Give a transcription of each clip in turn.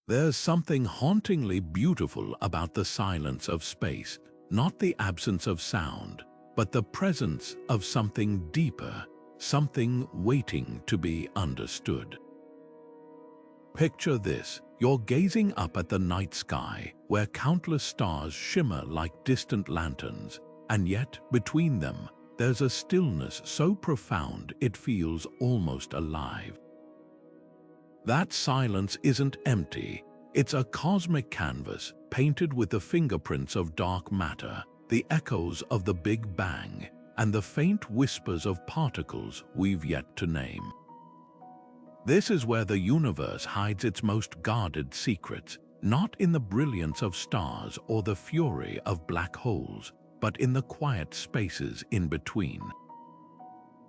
There's something hauntingly beautiful about the silence of space, not the absence of sound, but the presence of something deeper, something waiting to be understood. Picture this. You're gazing up at the night sky, where countless stars shimmer like distant lanterns, and yet, between them, there's a stillness so profound it feels almost alive. That silence isn't empty. It's a cosmic canvas painted with the fingerprints of dark matter, the echoes of the Big Bang, and the faint whispers of particles we've yet to name. This is where the universe hides its most guarded secrets, not in the brilliance of stars or the fury of black holes, but in the quiet spaces in between.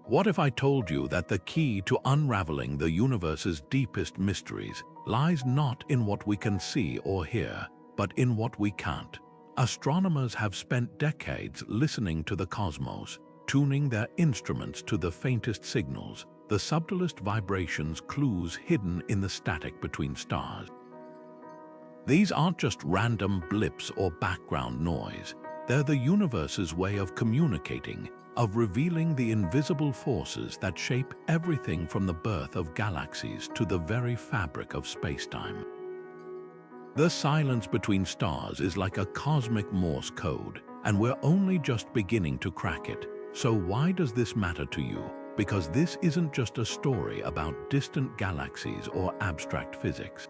What if I told you that the key to unraveling the universe's deepest mysteries lies not in what we can see or hear, but in what we can't? Astronomers have spent decades listening to the cosmos, tuning their instruments to the faintest signals, the subtlest vibrations, clues hidden in the static between stars. These aren't just random blips or background noise. They're the universe's way of communicating, of revealing the invisible forces that shape everything from the birth of galaxies to the very fabric of spacetime. The silence between stars is like a cosmic Morse code, and we're only just beginning to crack it. So why does this matter to you? Because this isn't just a story about distant galaxies or abstract physics.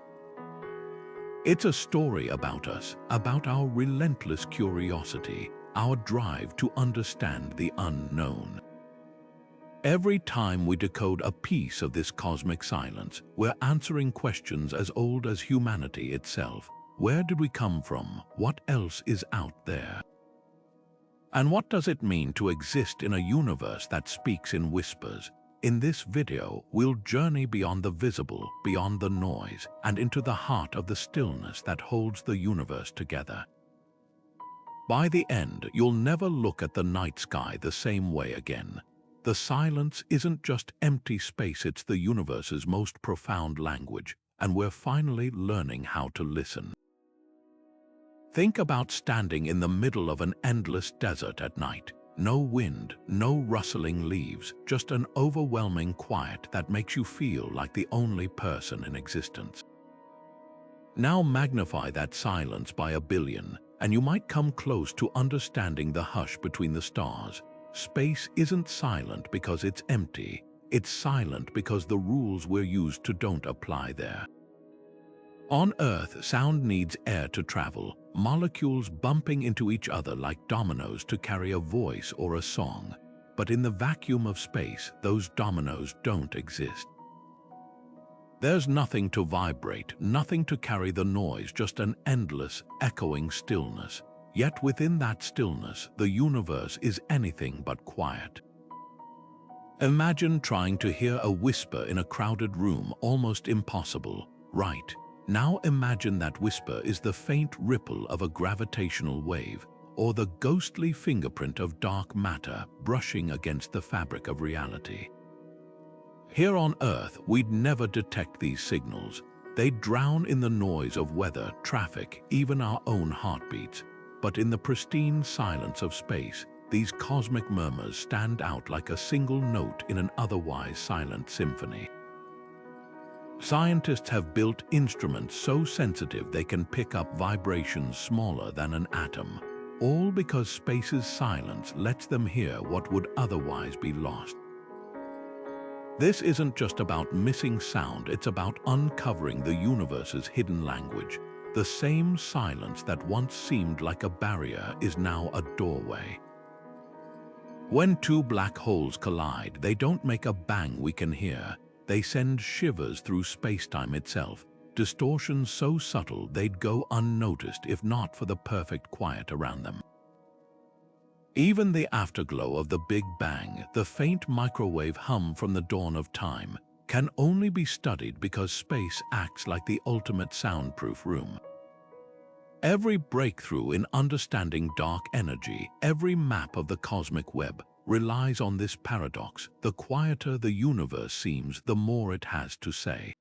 It's a story about us, about our relentless curiosity, our drive to understand the unknown. Every time we decode a piece of this cosmic silence, we're answering questions as old as humanity itself. Where did we come from? What else is out there? And what does it mean to exist in a universe that speaks in whispers? In this video, we'll journey beyond the visible, beyond the noise, and into the heart of the stillness that holds the universe together. By the end, you'll never look at the night sky the same way again. The silence isn't just empty space, it's the universe's most profound language, and we're finally learning how to listen. Think about standing in the middle of an endless desert at night. No wind, no rustling leaves, just an overwhelming quiet that makes you feel like the only person in existence. Now magnify that silence by a billion, and you might come close to understanding the hush between the stars. Space isn't silent because it's empty. It's silent because the rules we're used to don't apply there. On Earth, sound needs air to travel, molecules bumping into each other like dominoes to carry a voice or a song. But in the vacuum of space, those dominoes don't exist. There's nothing to vibrate, nothing to carry the noise, just an endless, echoing stillness. Yet within that stillness, the universe is anything but quiet. Imagine trying to hear a whisper in a crowded room, almost impossible, right? Now imagine that whisper is the faint ripple of a gravitational wave, or the ghostly fingerprint of dark matter brushing against the fabric of reality. Here on Earth, we'd never detect these signals. They'd drown in the noise of weather, traffic, even our own heartbeats. But in the pristine silence of space, these cosmic murmurs stand out like a single note in an otherwise silent symphony. Scientists have built instruments so sensitive they can pick up vibrations smaller than an atom, all because space's silence lets them hear what would otherwise be lost. This isn't just about missing sound, it's about uncovering the universe's hidden language. The same silence that once seemed like a barrier is now a doorway. When two black holes collide, they don't make a bang we can hear. They send shivers through spacetime itself, distortions so subtle they'd go unnoticed if not for the perfect quiet around them. Even the afterglow of the Big Bang, the faint microwave hum from the dawn of time, can only be studied because space acts like the ultimate soundproof room. Every breakthrough in understanding dark energy, every map of the cosmic web, relies on this paradox. The quieter the universe seems, the more it has to say.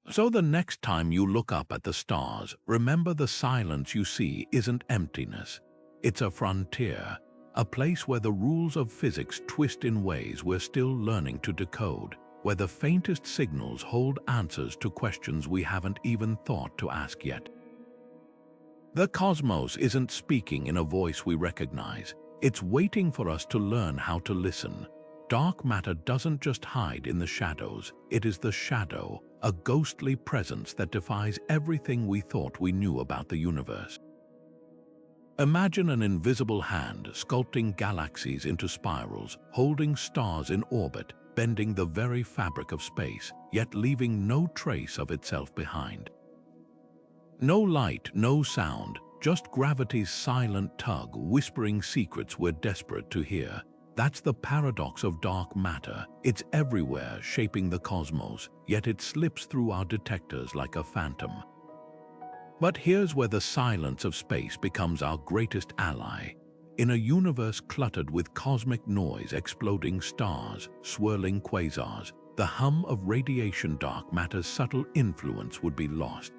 So the next time you look up at the stars, remember the silence you see isn't emptiness. It's a frontier, a place where the rules of physics twist in ways we're still learning to decode, where the faintest signals hold answers to questions we haven't even thought to ask yet. The cosmos isn't speaking in a voice we recognize. It's waiting for us to learn how to listen. Dark matter doesn't just hide in the shadows. It is the shadow, a ghostly presence that defies everything we thought we knew about the universe. Imagine an invisible hand sculpting galaxies into spirals, holding stars in orbit, bending the very fabric of space, yet leaving no trace of itself behind. No light, no sound, just gravity's silent tug whispering secrets we're desperate to hear. That's the paradox of dark matter. It's everywhere, shaping the cosmos, yet it slips through our detectors like a phantom. But here's where the silence of space becomes our greatest ally. In a universe cluttered with cosmic noise, exploding stars, swirling quasars, the hum of radiation, dark matter's subtle influence would be lost.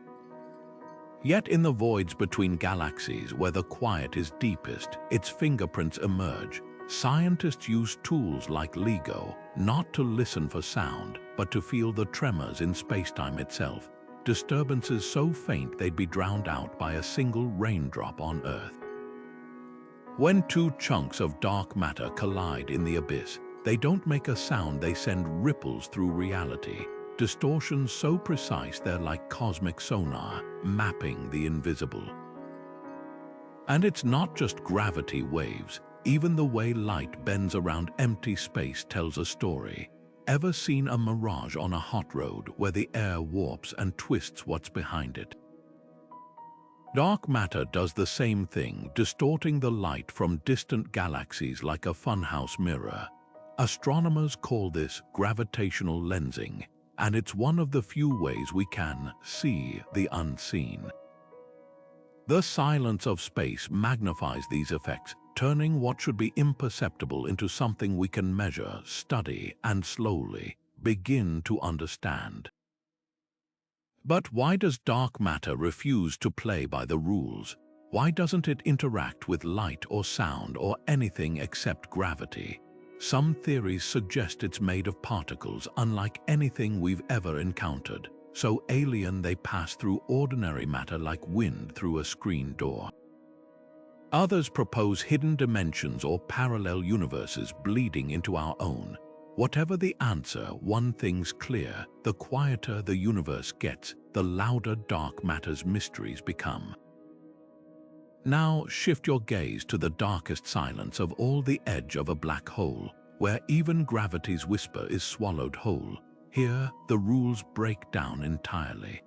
Yet in the voids between galaxies, where the quiet is deepest, its fingerprints emerge. Scientists use tools like LIGO, not to listen for sound, but to feel the tremors in spacetime itself, disturbances so faint they'd be drowned out by a single raindrop on Earth. When two chunks of dark matter collide in the abyss, they don't make a sound, they send ripples through reality. Distortions so precise they're like cosmic sonar, mapping the invisible. And it's not just gravity waves. Even the way light bends around empty space tells a story. Ever seen a mirage on a hot road where the air warps and twists what's behind it? Dark matter does the same thing, distorting the light from distant galaxies like a funhouse mirror. Astronomers call this gravitational lensing, and it's one of the few ways we can see the unseen. The silence of space magnifies these effects, turning what should be imperceptible into something we can measure, study, and slowly begin to understand. But why does dark matter refuse to play by the rules? Why doesn't it interact with light or sound or anything except gravity? Some theories suggest it's made of particles unlike anything we've ever encountered, so alien they pass through ordinary matter like wind through a screen door. Others propose hidden dimensions or parallel universes bleeding into our own. Whatever the answer, one thing's clear: the quieter the universe gets, the louder dark matter's mysteries become. Now shift your gaze to the darkest silence of all, the edge of a black hole, where even gravity's whisper is swallowed whole. Here, the rules break down entirely.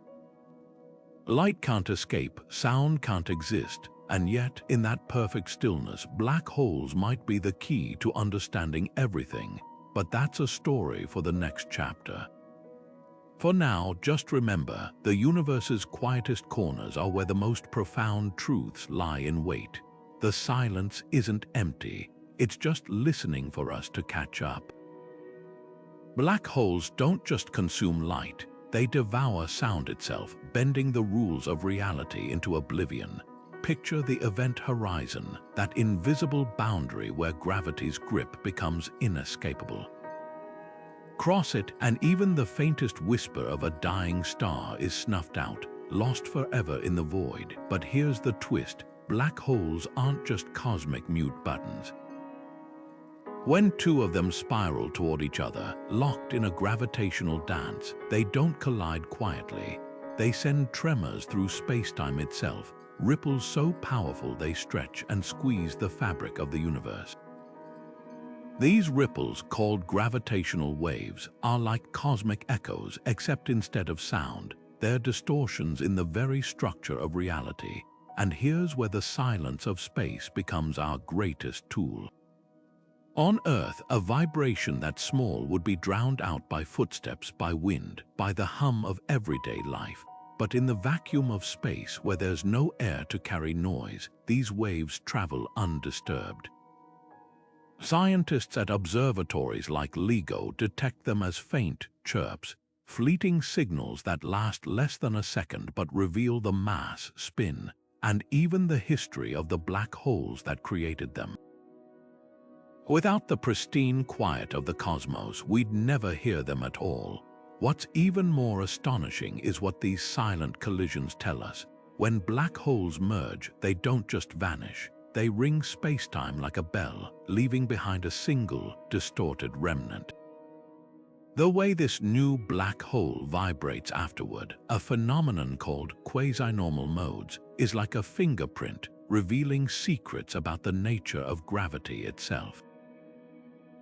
Light can't escape, sound can't exist, and yet, in that perfect stillness, black holes might be the key to understanding everything. But that's a story for the next chapter. For now, just remember, the universe's quietest corners are where the most profound truths lie in wait. The silence isn't empty, it's just listening for us to catch up. Black holes don't just consume light, they devour sound itself, bending the rules of reality into oblivion. Picture the event horizon, that invisible boundary where gravity's grip becomes inescapable. Cross it, and even the faintest whisper of a dying star is snuffed out, lost forever in the void. But here's the twist: black holes aren't just cosmic mute buttons. When two of them spiral toward each other, locked in a gravitational dance, they don't collide quietly. They send tremors through spacetime itself, ripples so powerful they stretch and squeeze the fabric of the universe. These ripples, called gravitational waves, are like cosmic echoes, except instead of sound, they're distortions in the very structure of reality. And here's where the silence of space becomes our greatest tool. On Earth, a vibration that small would be drowned out by footsteps, by wind, by the hum of everyday life. But in the vacuum of space, where there's no air to carry noise, these waves travel undisturbed. Scientists at observatories like LIGO detect them as faint chirps, fleeting signals that last less than a second but reveal the mass, spin, and even the history of the black holes that created them. Without the pristine quiet of the cosmos, we'd never hear them at all. What's even more astonishing is what these silent collisions tell us. When black holes merge, they don't just vanish. They ring space-time like a bell, leaving behind a single, distorted remnant. The way this new black hole vibrates afterward, a phenomenon called quasi-normal modes, is like a fingerprint, revealing secrets about the nature of gravity itself.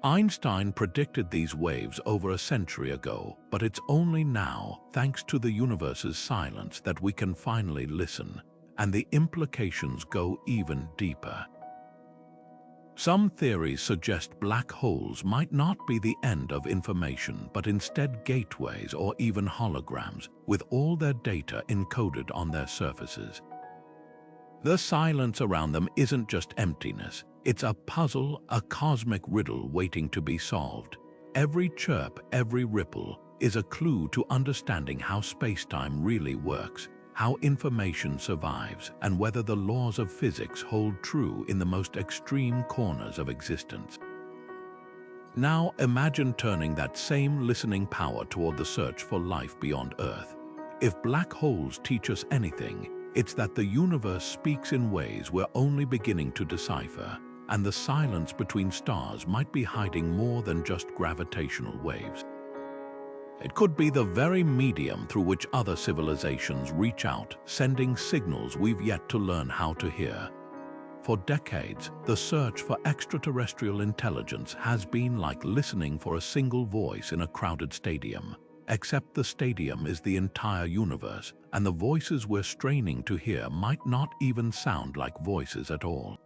Einstein predicted these waves over a century ago, but it's only now, thanks to the universe's silence, that we can finally listen, and the implications go even deeper. Some theories suggest black holes might not be the end of information, but instead gateways or even holograms, with all their data encoded on their surfaces. The silence around them isn't just emptiness. It's a puzzle, a cosmic riddle waiting to be solved. Every chirp, every ripple, is a clue to understanding how space-time really works, how information survives, and whether the laws of physics hold true in the most extreme corners of existence. Now imagine turning that same listening power toward the search for life beyond Earth. If black holes teach us anything, it's that the universe speaks in ways we're only beginning to decipher, and the silence between stars might be hiding more than just gravitational waves. It could be the very medium through which other civilizations reach out, sending signals we've yet to learn how to hear. For decades, the search for extraterrestrial intelligence has been like listening for a single voice in a crowded stadium. Except the stadium is the entire universe, and the voices we're straining to hear might not even sound like voices at all.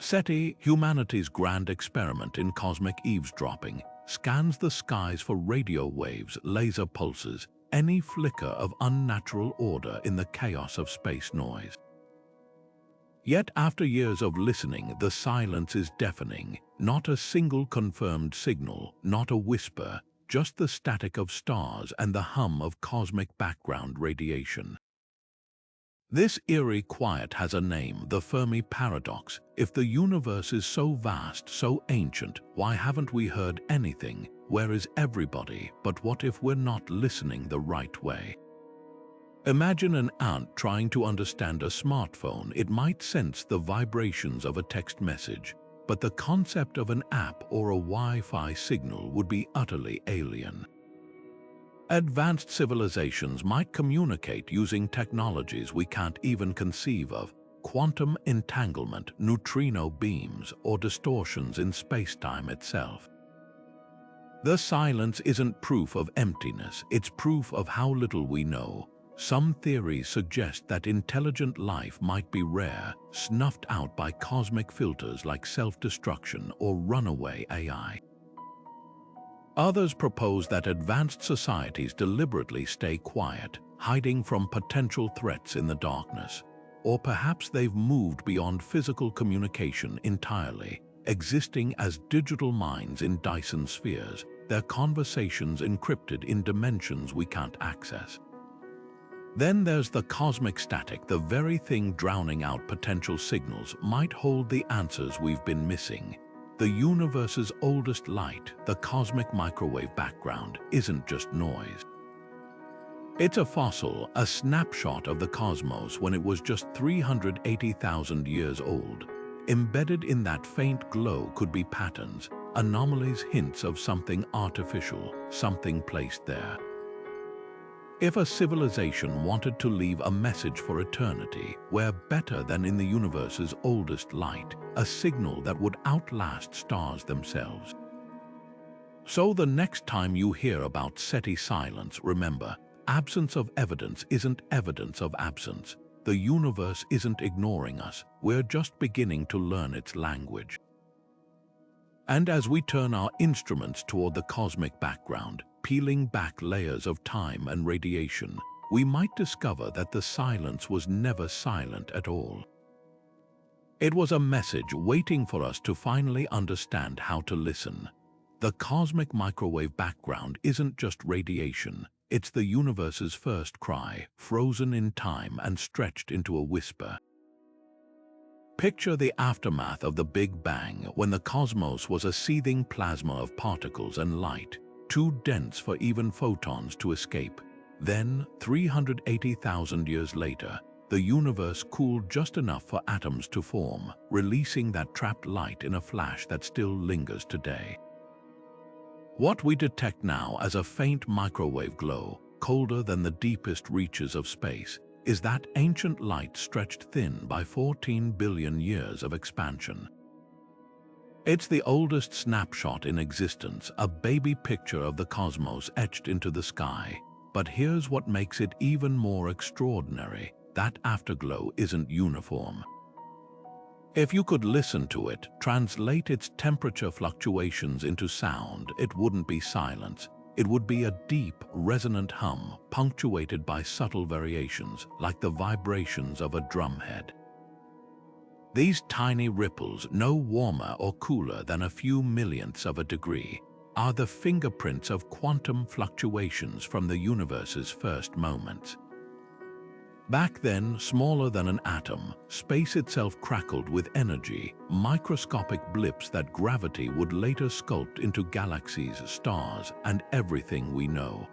SETI, humanity's grand experiment in cosmic eavesdropping, scans the skies for radio waves, laser pulses, any flicker of unnatural order in the chaos of space noise. Yet after years of listening, the silence is deafening. Not a single confirmed signal, not a whisper, just the static of stars and the hum of cosmic background radiation. This eerie quiet has a name, the Fermi Paradox. If the universe is so vast, so ancient, why haven't we heard anything? Where is everybody? But what if we're not listening the right way? Imagine an ant trying to understand a smartphone. It might sense the vibrations of a text message, but the concept of an app or a Wi-Fi signal would be utterly alien. Advanced civilizations might communicate using technologies we can't even conceive of: quantum entanglement, neutrino beams, or distortions in space-time itself. The silence isn't proof of emptiness, it's proof of how little we know. Some theories suggest that intelligent life might be rare, snuffed out by cosmic filters like self-destruction or runaway AI. Others propose that advanced societies deliberately stay quiet, hiding from potential threats in the darkness. Or perhaps they've moved beyond physical communication entirely, existing as digital minds in Dyson spheres, their conversations encrypted in dimensions we can't access. Then there's the cosmic static. The very thing drowning out potential signals might hold the answers we've been missing. The universe's oldest light, the cosmic microwave background, isn't just noise. It's a fossil, a snapshot of the cosmos when it was just 380,000 years old. Embedded in that faint glow could be patterns, anomalies, hints of something artificial, something placed there. If a civilization wanted to leave a message for eternity, where better than in the universe's oldest light, a signal that would outlast stars themselves. So the next time you hear about SETI silence, remember, absence of evidence isn't evidence of absence. The universe isn't ignoring us, we're just beginning to learn its language. And as we turn our instruments toward the cosmic background, peeling back layers of time and radiation, we might discover that the silence was never silent at all. It was a message waiting for us to finally understand how to listen. The cosmic microwave background isn't just radiation, it's the universe's first cry, frozen in time and stretched into a whisper. Picture the aftermath of the Big Bang, when the cosmos was a seething plasma of particles and light, too dense for even photons to escape. Then, 380,000 years later, the universe cooled just enough for atoms to form, releasing that trapped light in a flash that still lingers today. What we detect now as a faint microwave glow, colder than the deepest reaches of space, is that ancient light stretched thin by 14 billion years of expansion. It's the oldest snapshot in existence, a baby picture of the cosmos etched into the sky. But here's what makes it even more extraordinary: that afterglow isn't uniform. If you could listen to it, translate its temperature fluctuations into sound, it wouldn't be silence. It would be a deep, resonant hum, punctuated by subtle variations, like the vibrations of a drumhead. These tiny ripples, no warmer or cooler than a few millionths of a degree, are the fingerprints of quantum fluctuations from the universe's first moments. Back then, smaller than an atom, space itself crackled with energy, microscopic blips that gravity would later sculpt into galaxies, stars, and everything we know.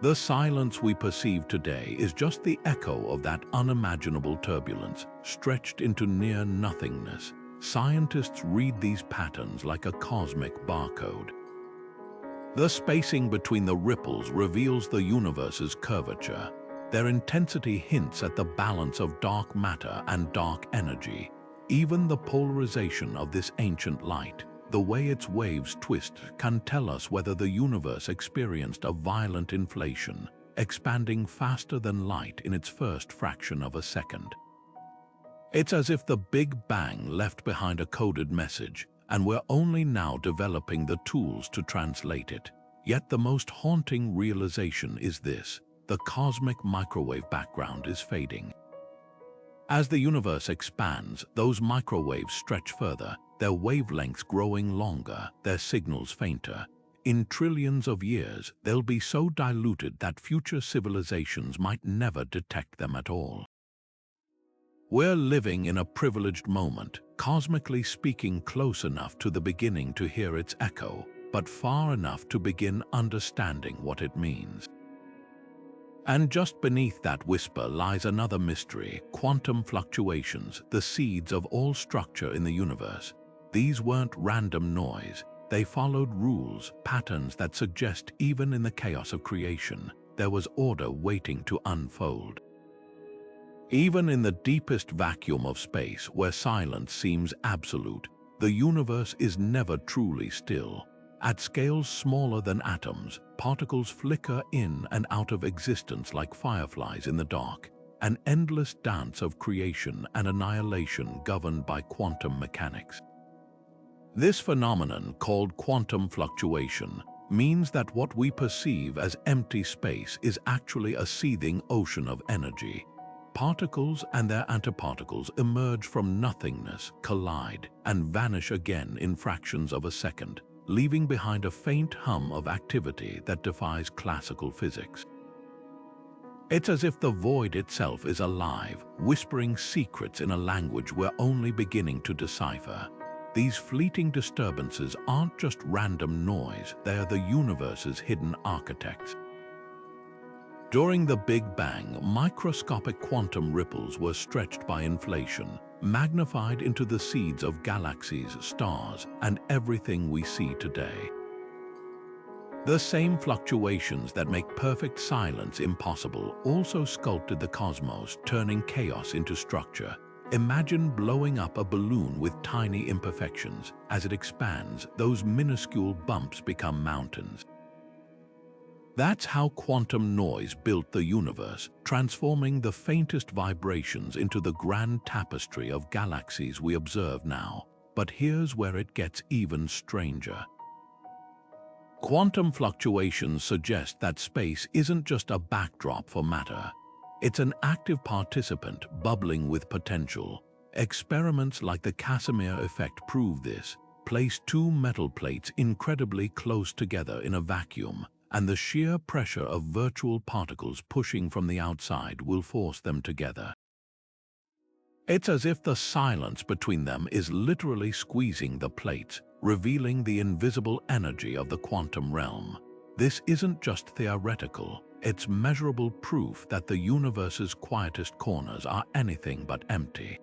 The silence we perceive today is just the echo of that unimaginable turbulence, stretched into near nothingness. Scientists read these patterns like a cosmic barcode. The spacing between the ripples reveals the universe's curvature. Their intensity hints at the balance of dark matter and dark energy. Even the polarization of this ancient light, the way its waves twist, can tell us whether the universe experienced a violent inflation, expanding faster than light in its first fraction of a second. It's as if the Big Bang left behind a coded message, and we're only now developing the tools to translate it. Yet the most haunting realization is this: the cosmic microwave background is fading. As the universe expands, those microwaves stretch further, their wavelengths growing longer, their signals fainter. In trillions of years, they'll be so diluted that future civilizations might never detect them at all. We're living in a privileged moment, cosmically speaking, close enough to the beginning to hear its echo, but far enough to begin understanding what it means. And just beneath that whisper lies another mystery: quantum fluctuations, the seeds of all structure in the universe. These weren't random noise. They followed rules, patterns that suggest even in the chaos of creation, there was order waiting to unfold. Even in the deepest vacuum of space, where silence seems absolute, the universe is never truly still. At scales smaller than atoms, particles flicker in and out of existence like fireflies in the dark, an endless dance of creation and annihilation governed by quantum mechanics. This phenomenon, called quantum fluctuation, means that what we perceive as empty space is actually a seething ocean of energy. Particles and their antiparticles emerge from nothingness, collide, and vanish again in fractions of a second, leaving behind a faint hum of activity that defies classical physics. It's as if the void itself is alive, whispering secrets in a language we're only beginning to decipher. These fleeting disturbances aren't just random noise, they are the universe's hidden architects. During the Big Bang, microscopic quantum ripples were stretched by inflation, magnified into the seeds of galaxies, stars, and everything we see today. The same fluctuations that make perfect silence impossible also sculpted the cosmos, turning chaos into structure. Imagine blowing up a balloon with tiny imperfections. As it expands, those minuscule bumps become mountains. That's how quantum noise built the universe, transforming the faintest vibrations into the grand tapestry of galaxies we observe now. But here's where it gets even stranger. Quantum fluctuations suggest that space isn't just a backdrop for matter. It's an active participant bubbling with potential. Experiments like the Casimir effect prove this. Place two metal plates incredibly close together in a vacuum, and the sheer pressure of virtual particles pushing from the outside will force them together. It's as if the silence between them is literally squeezing the plates, revealing the invisible energy of the quantum realm. This isn't just theoretical, it's measurable proof that the universe's quietest corners are anything but empty.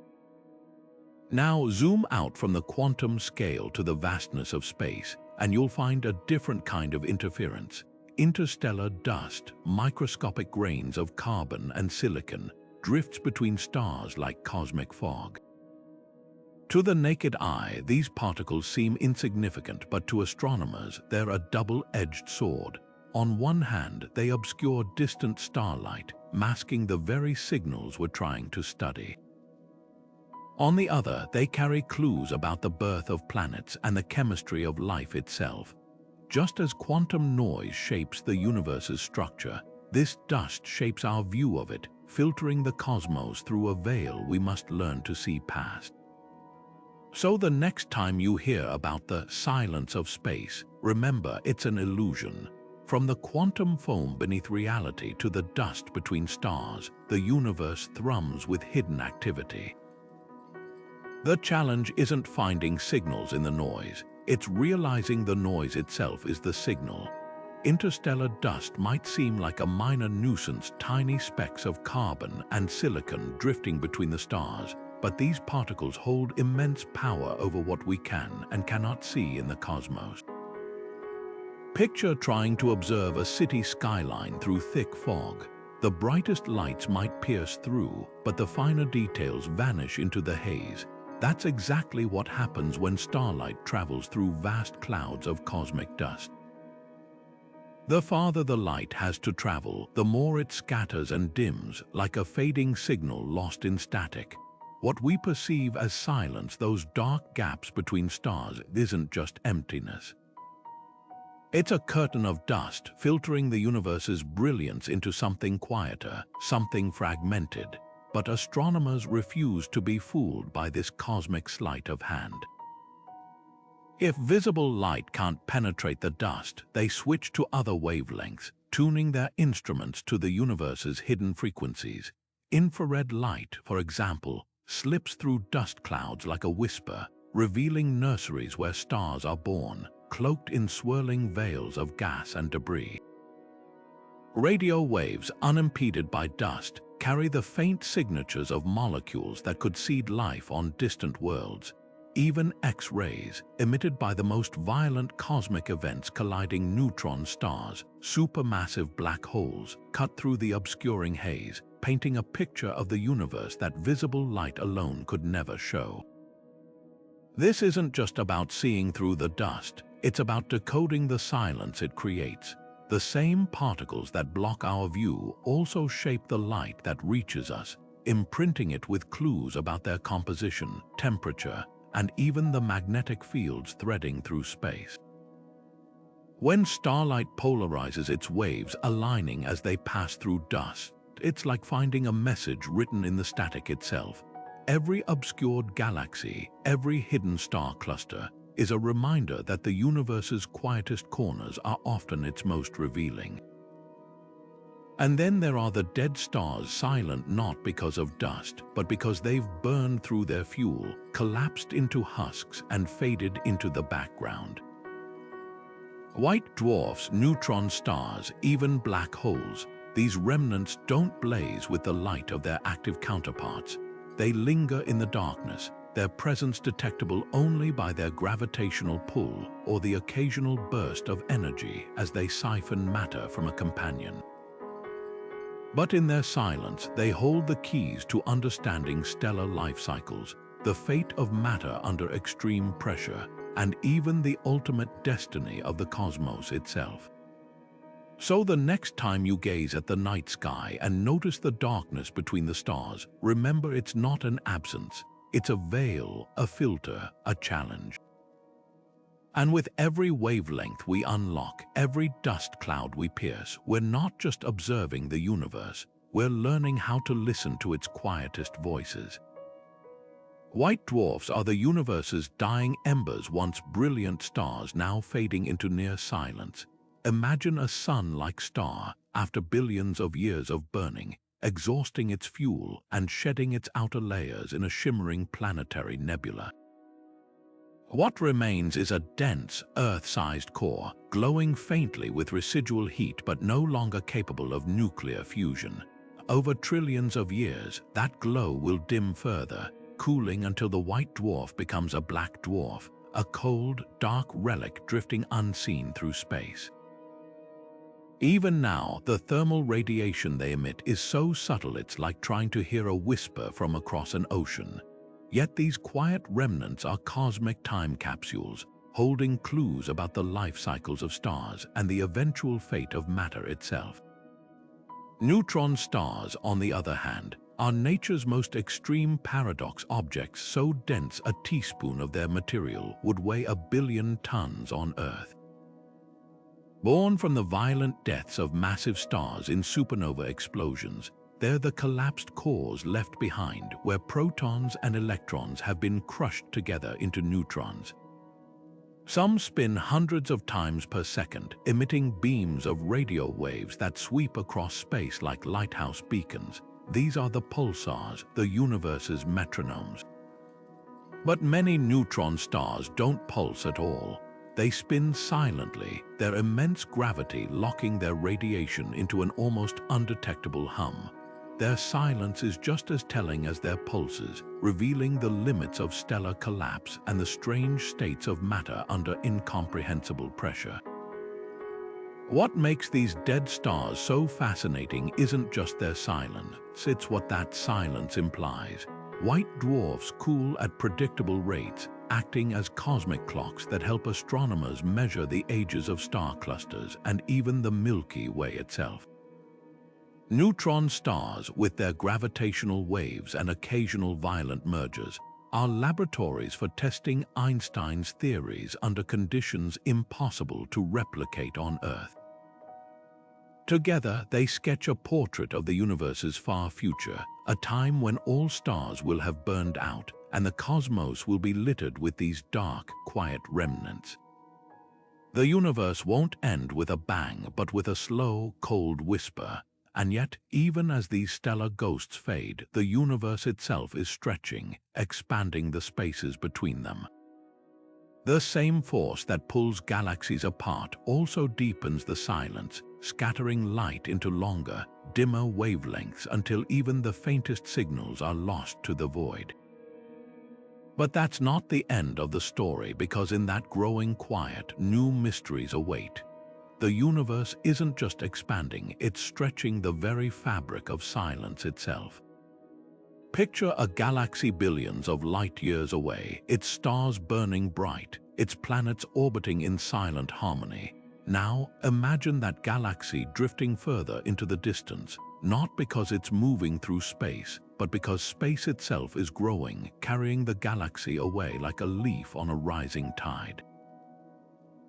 Now zoom out from the quantum scale to the vastness of space, and you'll find a different kind of interference. Interstellar dust, microscopic grains of carbon and silicon, drifts between stars like cosmic fog. To the naked eye, these particles seem insignificant, but to astronomers, they're a double-edged sword. On one hand, they obscure distant starlight, masking the very signals we're trying to study. On the other, they carry clues about the birth of planets and the chemistry of life itself. Just as quantum noise shapes the universe's structure, this dust shapes our view of it, filtering the cosmos through a veil we must learn to see past. So the next time you hear about the silence of space, remember it's an illusion. From the quantum foam beneath reality to the dust between stars, the universe thrums with hidden activity. The challenge isn't finding signals in the noise, it's realizing the noise itself is the signal. Interstellar dust might seem like a minor nuisance, tiny specks of carbon and silicon drifting between the stars, but these particles hold immense power over what we can and cannot see in the cosmos. Picture trying to observe a city skyline through thick fog. The brightest lights might pierce through, but the finer details vanish into the haze. That's exactly what happens when starlight travels through vast clouds of cosmic dust. The farther the light has to travel, the more it scatters and dims, like a fading signal lost in static. What we perceive as silence, those dark gaps between stars, isn't just emptiness. It's a curtain of dust filtering the universe's brilliance into something quieter, something fragmented. But astronomers refuse to be fooled by this cosmic sleight of hand. If visible light can't penetrate the dust, they switch to other wavelengths, tuning their instruments to the universe's hidden frequencies. Infrared light, for example, slips through dust clouds like a whisper, revealing nurseries where stars are born, cloaked in swirling veils of gas and debris. Radio waves, unimpeded by dust, carry the faint signatures of molecules that could seed life on distant worlds. Even X-rays, emitted by the most violent cosmic events colliding neutron stars, supermassive black holes, cut through the obscuring haze, painting a picture of the universe that visible light alone could never show. This isn't just about seeing through the dust, it's about decoding the silence it creates. The same particles that block our view also shape the light that reaches us, imprinting it with clues about their composition, temperature, and even the magnetic fields threading through space. When starlight polarizes its waves, aligning as they pass through dust, it's like finding a message written in the static itself. Every obscured galaxy, every hidden star cluster, is a reminder that the universe's quietest corners are often its most revealing. And then there are the dead stars, silent not because of dust, but because they've burned through their fuel, collapsed into husks, and faded into the background. White dwarfs, neutron stars, even black holes, these remnants don't blaze with the light of their active counterparts. They linger in the darkness, their presence detectable only by their gravitational pull or the occasional burst of energy as they siphon matter from a companion. But in their silence, they hold the keys to understanding stellar life cycles, the fate of matter under extreme pressure, and even the ultimate destiny of the cosmos itself. So the next time you gaze at the night sky and notice the darkness between the stars, remember it's not an absence. It's a veil, a filter, a challenge. And with every wavelength we unlock, every dust cloud we pierce, we're not just observing the universe, we're learning how to listen to its quietest voices. White dwarfs are the universe's dying embers, once brilliant stars now fading into near silence. Imagine a sun-like star, after billions of years of burning, exhausting its fuel and shedding its outer layers in a shimmering planetary nebula. What remains is a dense, Earth-sized core, glowing faintly with residual heat but no longer capable of nuclear fusion. Over trillions of years, that glow will dim further, cooling until the white dwarf becomes a black dwarf, a cold, dark relic drifting unseen through space. Even now, the thermal radiation they emit is so subtle it's like trying to hear a whisper from across an ocean. Yet these quiet remnants are cosmic time capsules, holding clues about the life cycles of stars and the eventual fate of matter itself. Neutron stars, on the other hand, are nature's most extreme paradox, objects so dense a teaspoon of their material would weigh 1 billion tons on Earth. Born from the violent deaths of massive stars in supernova explosions, they're the collapsed cores left behind where protons and electrons have been crushed together into neutrons. Some spin hundreds of times per second, emitting beams of radio waves that sweep across space like lighthouse beacons. These are the pulsars, the universe's metronomes. But many neutron stars don't pulse at all. They spin silently, their immense gravity locking their radiation into an almost undetectable hum. Their silence is just as telling as their pulses, revealing the limits of stellar collapse and the strange states of matter under incomprehensible pressure. What makes these dead stars so fascinating isn't just their silence, it's what that silence implies. White dwarfs cool at predictable rates, acting as cosmic clocks that help astronomers measure the ages of star clusters and even the Milky Way itself. Neutron stars, with their gravitational waves and occasional violent mergers, are laboratories for testing Einstein's theories under conditions impossible to replicate on Earth. Together, they sketch a portrait of the universe's far future, a time when all stars will have burned out and the cosmos will be littered with these dark, quiet remnants. The universe won't end with a bang, but with a slow, cold whisper. And yet, even as these stellar ghosts fade, the universe itself is stretching, expanding the spaces between them. The same force that pulls galaxies apart also deepens the silence, scattering light into longer, dimmer wavelengths until even the faintest signals are lost to the void. But that's not the end of the story, because in that growing quiet, new mysteries await. The universe isn't just expanding, it's stretching the very fabric of silence itself. Picture a galaxy billions of light years away, its stars burning bright, its planets orbiting in silent harmony. Now, imagine that galaxy drifting further into the distance, not because it's moving through space, but because space itself is growing, carrying the galaxy away like a leaf on a rising tide.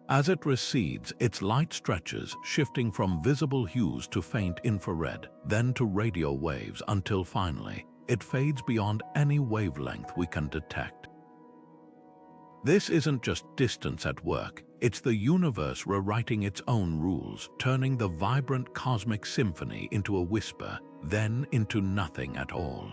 As it recedes, its light stretches, shifting from visible hues to faint infrared, then to radio waves, until finally, it fades beyond any wavelength we can detect. This isn't just distance at work, it's the universe rewriting its own rules, turning the vibrant cosmic symphony into a whisper, then into nothing at all.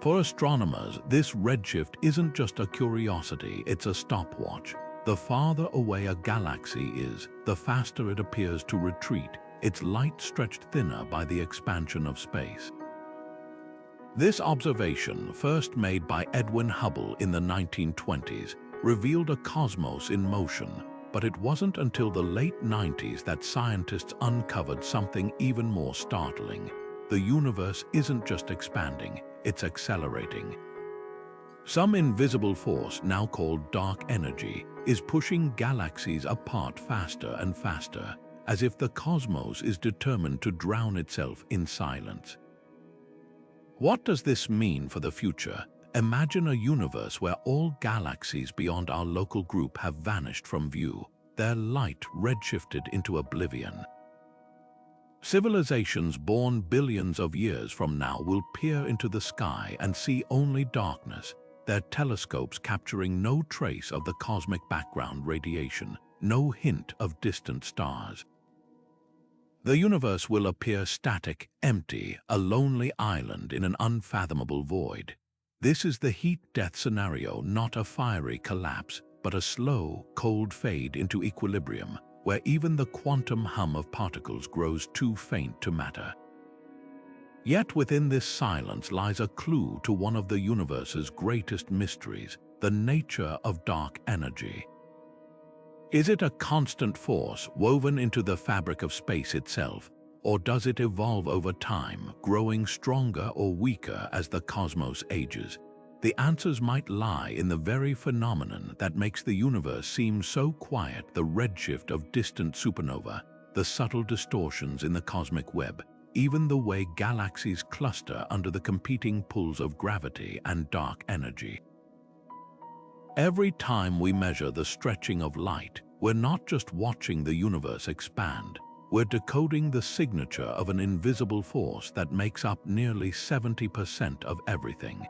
For astronomers, this redshift isn't just a curiosity, it's a stopwatch. The farther away a galaxy is, the faster it appears to retreat, its light stretched thinner by the expansion of space. This observation, first made by Edwin Hubble in the 1920s, revealed a cosmos in motion, but it wasn't until the late 90s that scientists uncovered something even more startling. The universe isn't just expanding, it's accelerating. Some invisible force, now called dark energy, is pushing galaxies apart faster and faster, as if the cosmos is determined to drown itself in silence. What does this mean for the future? Imagine a universe where all galaxies beyond our local group have vanished from view, their light redshifted into oblivion. Civilizations born billions of years from now will peer into the sky and see only darkness, their telescopes capturing no trace of the cosmic background radiation, no hint of distant stars. The universe will appear static, empty, a lonely island in an unfathomable void. This is the heat-death scenario, not a fiery collapse, but a slow, cold fade into equilibrium, where even the quantum hum of particles grows too faint to matter. Yet within this silence lies a clue to one of the universe's greatest mysteries, the nature of dark energy. Is it a constant force woven into the fabric of space itself, or does it evolve over time, growing stronger or weaker as the cosmos ages? The answers might lie in the very phenomenon that makes the universe seem so quiet: the redshift of distant supernova, the subtle distortions in the cosmic web, even the way galaxies cluster under the competing pulls of gravity and dark energy. Every time we measure the stretching of light, we're not just watching the universe expand, we're decoding the signature of an invisible force that makes up nearly 70% of everything.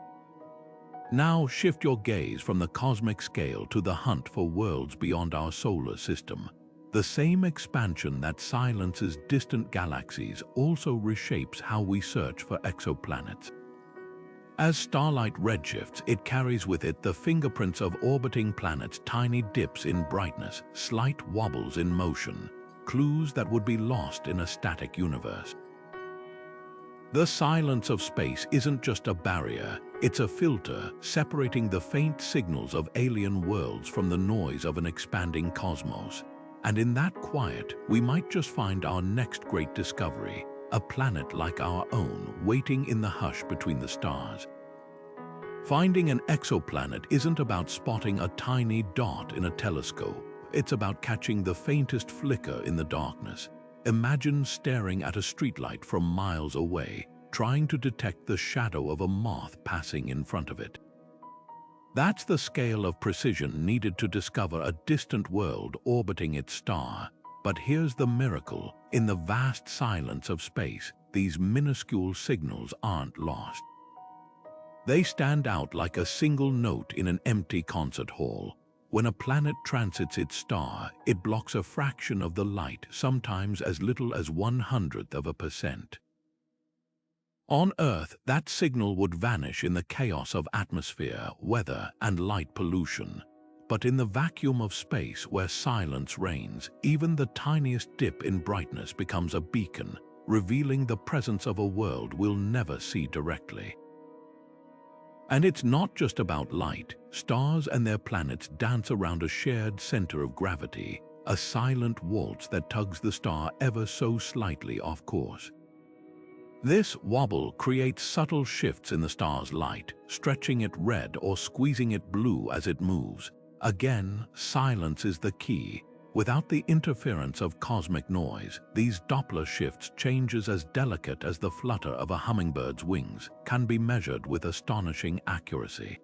Now shift your gaze from the cosmic scale to the hunt for worlds beyond our solar system. The same expansion that silences distant galaxies also reshapes how we search for exoplanets. As starlight redshifts, it carries with it the fingerprints of orbiting planets, tiny dips in brightness, slight wobbles in motion, clues that would be lost in a static universe. The silence of space isn't just a barrier, it's a filter separating the faint signals of alien worlds from the noise of an expanding cosmos. And in that quiet, we might just find our next great discovery, a planet like our own, waiting in the hush between the stars. Finding an exoplanet isn't about spotting a tiny dot in a telescope. It's about catching the faintest flicker in the darkness. Imagine staring at a streetlight from miles away, trying to detect the shadow of a moth passing in front of it. That's the scale of precision needed to discover a distant world orbiting its star. But here's the miracle: in the vast silence of space, these minuscule signals aren't lost. They stand out like a single note in an empty concert hall. When a planet transits its star, it blocks a fraction of the light, sometimes as little as 1/100%. On Earth, that signal would vanish in the chaos of atmosphere, weather, and light pollution. But in the vacuum of space where silence reigns, even the tiniest dip in brightness becomes a beacon, revealing the presence of a world we'll never see directly. And it's not just about light. Stars and their planets dance around a shared center of gravity, a silent waltz that tugs the star ever so slightly off course. This wobble creates subtle shifts in the star's light, stretching it red or squeezing it blue as it moves. Again, silence is the key. Without the interference of cosmic noise, these Doppler shifts, changes as delicate as the flutter of a hummingbird's wings, can be measured with astonishing accuracy.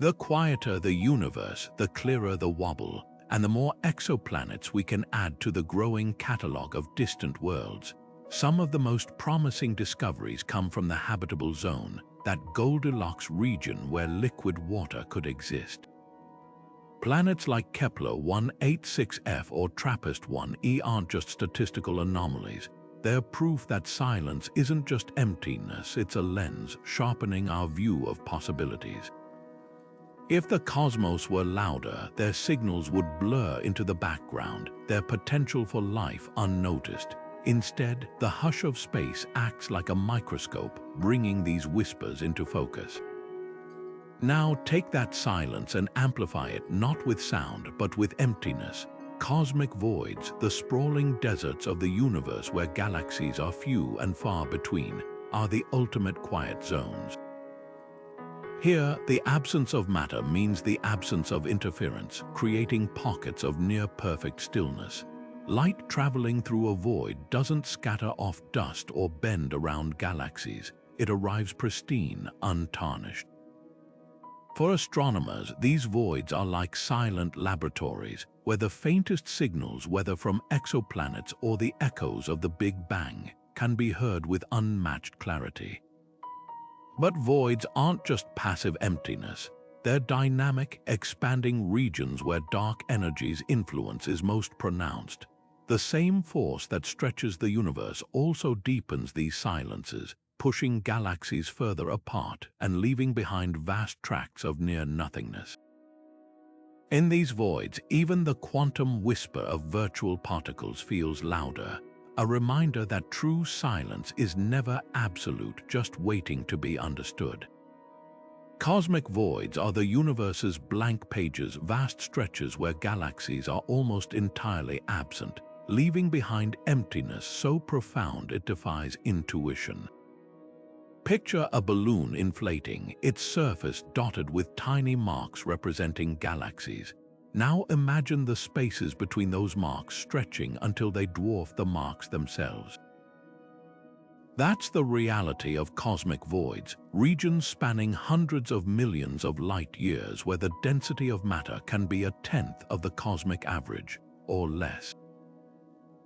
The quieter the universe, the clearer the wobble, and the more exoplanets we can add to the growing catalogue of distant worlds. Some of the most promising discoveries come from the habitable zone, that Goldilocks region where liquid water could exist. Planets like Kepler 186f or TRAPPIST-1e aren't just statistical anomalies. They're proof that silence isn't just emptiness, it's a lens sharpening our view of possibilities. If the cosmos were louder, their signals would blur into the background, their potential for life unnoticed. Instead, the hush of space acts like a microscope, bringing these whispers into focus. Now take that silence and amplify it not with sound, but with emptiness. Cosmic voids, the sprawling deserts of the universe where galaxies are few and far between, are the ultimate quiet zones. Here, the absence of matter means the absence of interference, creating pockets of near-perfect stillness. Light traveling through a void doesn't scatter off dust or bend around galaxies. It arrives pristine, untarnished. For astronomers, these voids are like silent laboratories, where the faintest signals, whether from exoplanets or the echoes of the Big Bang, can be heard with unmatched clarity. But voids aren't just passive emptiness. They're dynamic, expanding regions where dark energy's influence is most pronounced. The same force that stretches the universe also deepens these silences, pushing galaxies further apart and leaving behind vast tracts of near-nothingness. In these voids, even the quantum whisper of virtual particles feels louder, a reminder that true silence is never absolute, just waiting to be understood. Cosmic voids are the universe's blank pages, vast stretches where galaxies are almost entirely absent, leaving behind emptiness so profound it defies intuition. Picture a balloon inflating, its surface dotted with tiny marks representing galaxies. Now imagine the spaces between those marks stretching until they dwarf the marks themselves. That's the reality of cosmic voids, regions spanning hundreds of millions of light years where the density of matter can be 1/10 of the cosmic average, or less.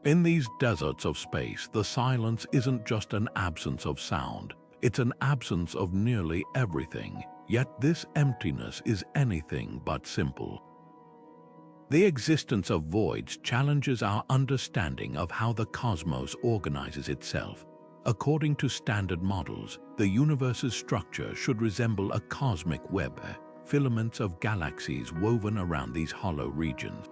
In these deserts of space, the silence isn't just an absence of sound, it's an absence of nearly everything, yet this emptiness is anything but simple. The existence of voids challenges our understanding of how the cosmos organizes itself. According to standard models, the universe's structure should resemble a cosmic web, filaments of galaxies woven around these hollow regions.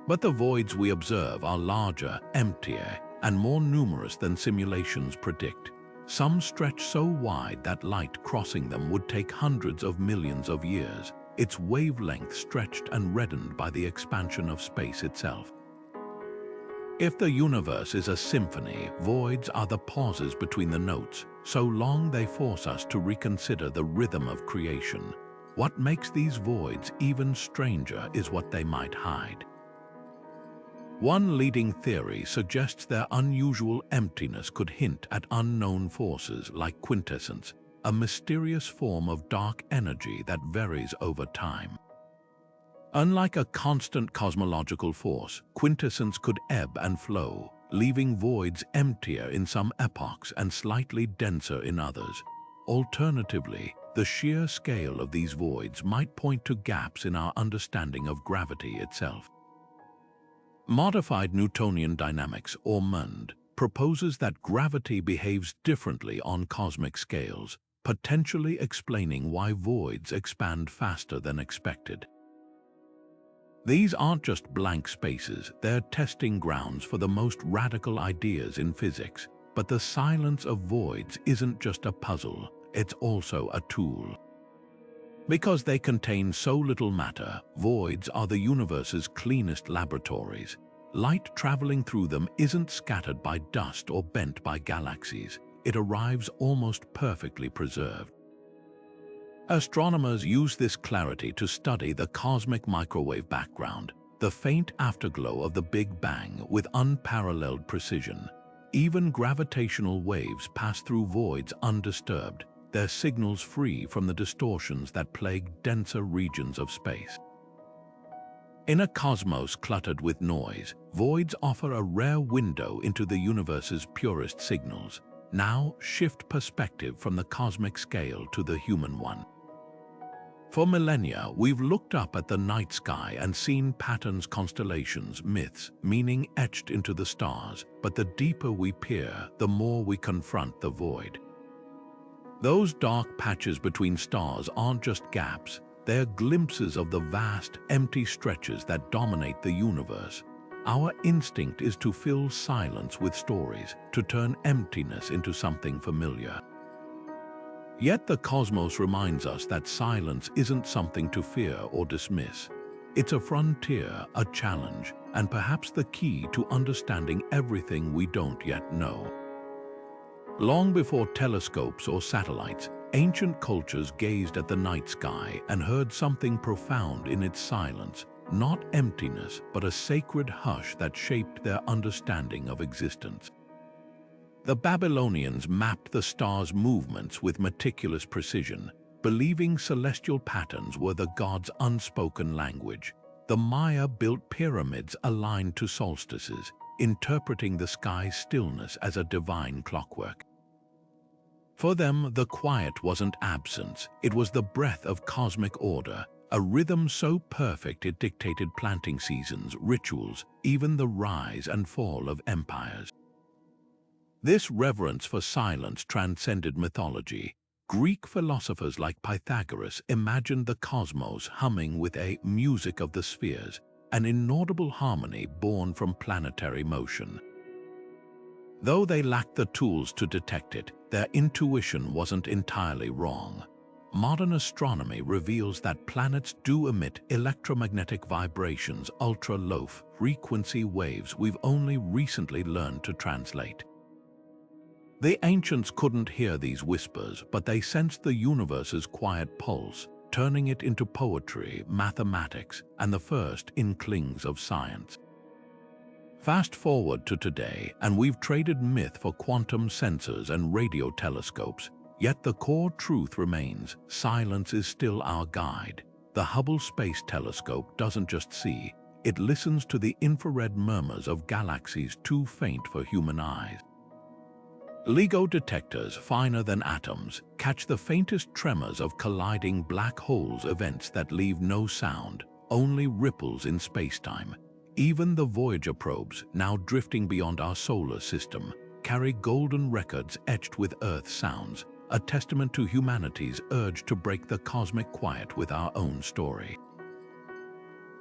But the voids we observe are larger, emptier, and more numerous than simulations predict. Some stretch so wide that light crossing them would take hundreds of millions of years, its wavelength stretched and reddened by the expansion of space itself. If the universe is a symphony, voids are the pauses between the notes, so long they force us to reconsider the rhythm of creation. What makes these voids even stranger is what they might hide. One leading theory suggests their unusual emptiness could hint at unknown forces like quintessence, a mysterious form of dark energy that varies over time. Unlike a constant cosmological force, quintessence could ebb and flow, leaving voids emptier in some epochs and slightly denser in others. Alternatively, the sheer scale of these voids might point to gaps in our understanding of gravity itself. Modified Newtonian dynamics, or MUND, proposes that gravity behaves differently on cosmic scales, potentially explaining why voids expand faster than expected. These aren't just blank spaces, they're testing grounds for the most radical ideas in physics. But the silence of voids isn't just a puzzle, it's also a tool. Because they contain so little matter, voids are the universe's cleanest laboratories. Light traveling through them isn't scattered by dust or bent by galaxies. It arrives almost perfectly preserved. Astronomers use this clarity to study the cosmic microwave background, the faint afterglow of the Big Bang, with unparalleled precision. Even gravitational waves pass through voids undisturbed, their signals free from the distortions that plague denser regions of space. In a cosmos cluttered with noise, voids offer a rare window into the universe's purest signals. Now shift perspective from the cosmic scale to the human one. For millennia, we've looked up at the night sky and seen patterns, constellations, myths, meaning etched into the stars. But the deeper we peer, the more we confront the void. Those dark patches between stars aren't just gaps, they're glimpses of the vast, empty stretches that dominate the universe. Our instinct is to fill silence with stories, to turn emptiness into something familiar. Yet the cosmos reminds us that silence isn't something to fear or dismiss. It's a frontier, a challenge, and perhaps the key to understanding everything we don't yet know. Long before telescopes or satellites, ancient cultures gazed at the night sky and heard something profound in its silence, not emptiness, but a sacred hush that shaped their understanding of existence. The Babylonians mapped the stars' movements with meticulous precision, believing celestial patterns were the gods' unspoken language. The Maya built pyramids aligned to solstices, interpreting the sky's stillness as a divine clockwork. For them, the quiet wasn't absence, it was the breath of cosmic order, a rhythm so perfect it dictated planting seasons, rituals, even the rise and fall of empires. This reverence for silence transcended mythology. Greek philosophers like Pythagoras imagined the cosmos humming with a music of the spheres, an inaudible harmony born from planetary motion. Though they lacked the tools to detect it, their intuition wasn't entirely wrong. Modern astronomy reveals that planets do emit electromagnetic vibrations, ultra-low frequency waves we've only recently learned to translate. The ancients couldn't hear these whispers, but they sensed the universe's quiet pulse, turning it into poetry, mathematics, and the first inklings of science. Fast forward to today, and we've traded myth for quantum sensors and radio telescopes, yet the core truth remains: silence is still our guide. The Hubble Space Telescope doesn't just see, it listens to the infrared murmurs of galaxies too faint for human eyes. LIGO detectors, finer than atoms, catch the faintest tremors of colliding black holes, events that leave no sound, only ripples in spacetime. Even the Voyager probes, now drifting beyond our solar system, carry golden records etched with Earth sounds, a testament to humanity's urge to break the cosmic quiet with our own story.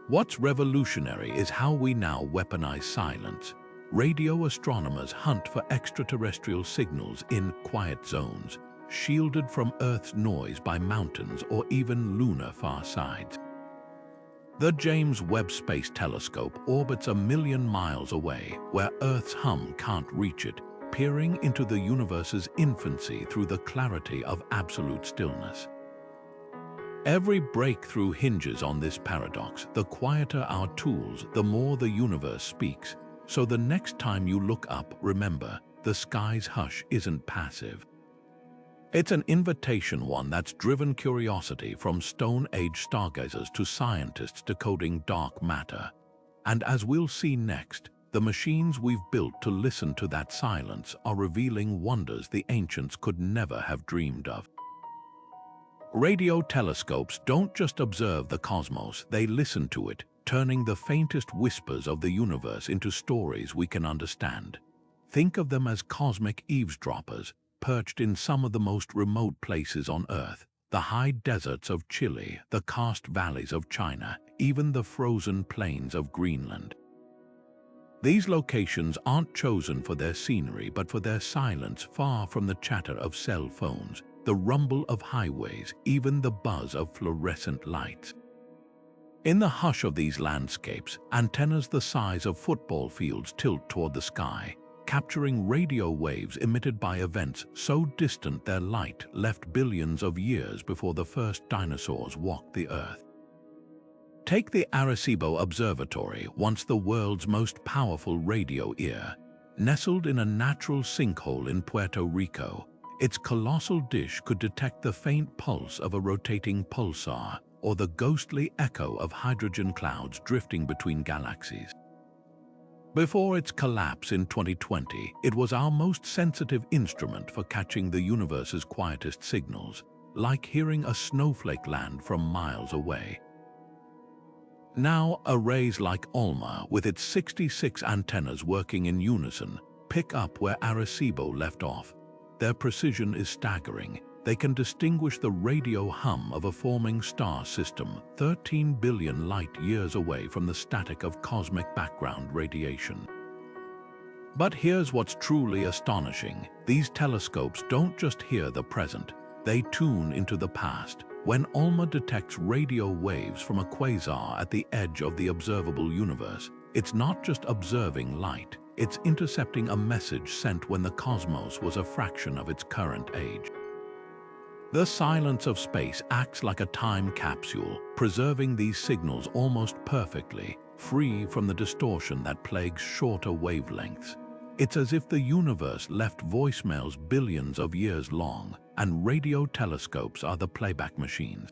What's revolutionary is how we now weaponize silence. Radio astronomers hunt for extraterrestrial signals in quiet zones, shielded from Earth's noise by mountains or even lunar far sides. The James Webb Space Telescope orbits 1 million miles away, where Earth's hum can't reach it, peering into the universe's infancy through the clarity of absolute stillness. Every breakthrough hinges on this paradox: the quieter our tools, the more the universe speaks. So the next time you look up, remember, the sky's hush isn't passive. It's an invitation, one that's driven curiosity from Stone Age stargazers to scientists decoding dark matter. And as we'll see next, the machines we've built to listen to that silence are revealing wonders the ancients could never have dreamed of. Radio telescopes don't just observe the cosmos, they listen to it, turning the faintest whispers of the universe into stories we can understand. Think of them as cosmic eavesdroppers, perched in some of the most remote places on Earth: the high deserts of Chile, the karst valleys of China, even the frozen plains of Greenland. These locations aren't chosen for their scenery, but for their silence, far from the chatter of cell phones, the rumble of highways, even the buzz of fluorescent lights. In the hush of these landscapes, antennas the size of football fields tilt toward the sky, capturing radio waves emitted by events so distant their light left billions of years before the first dinosaurs walked the Earth. Take the Arecibo Observatory, once the world's most powerful radio ear. Nestled in a natural sinkhole in Puerto Rico, its colossal dish could detect the faint pulse of a rotating pulsar, or the ghostly echo of hydrogen clouds drifting between galaxies. Before its collapse in 2020, it was our most sensitive instrument for catching the universe's quietest signals, like hearing a snowflake land from miles away. Now, arrays like ALMA, with its 66 antennas working in unison, pick up where Arecibo left off. Their precision is staggering. They can distinguish the radio hum of a forming star system 13 billion light-years away from the static of cosmic background radiation. But here's what's truly astonishing. These telescopes don't just hear the present, they tune into the past. When ALMA detects radio waves from a quasar at the edge of the observable universe, it's not just observing light, it's intercepting a message sent when the cosmos was a fraction of its current age. The silence of space acts like a time capsule, preserving these signals almost perfectly, free from the distortion that plagues shorter wavelengths. It's as if the universe left voicemails billions of years long, and radio telescopes are the playback machines.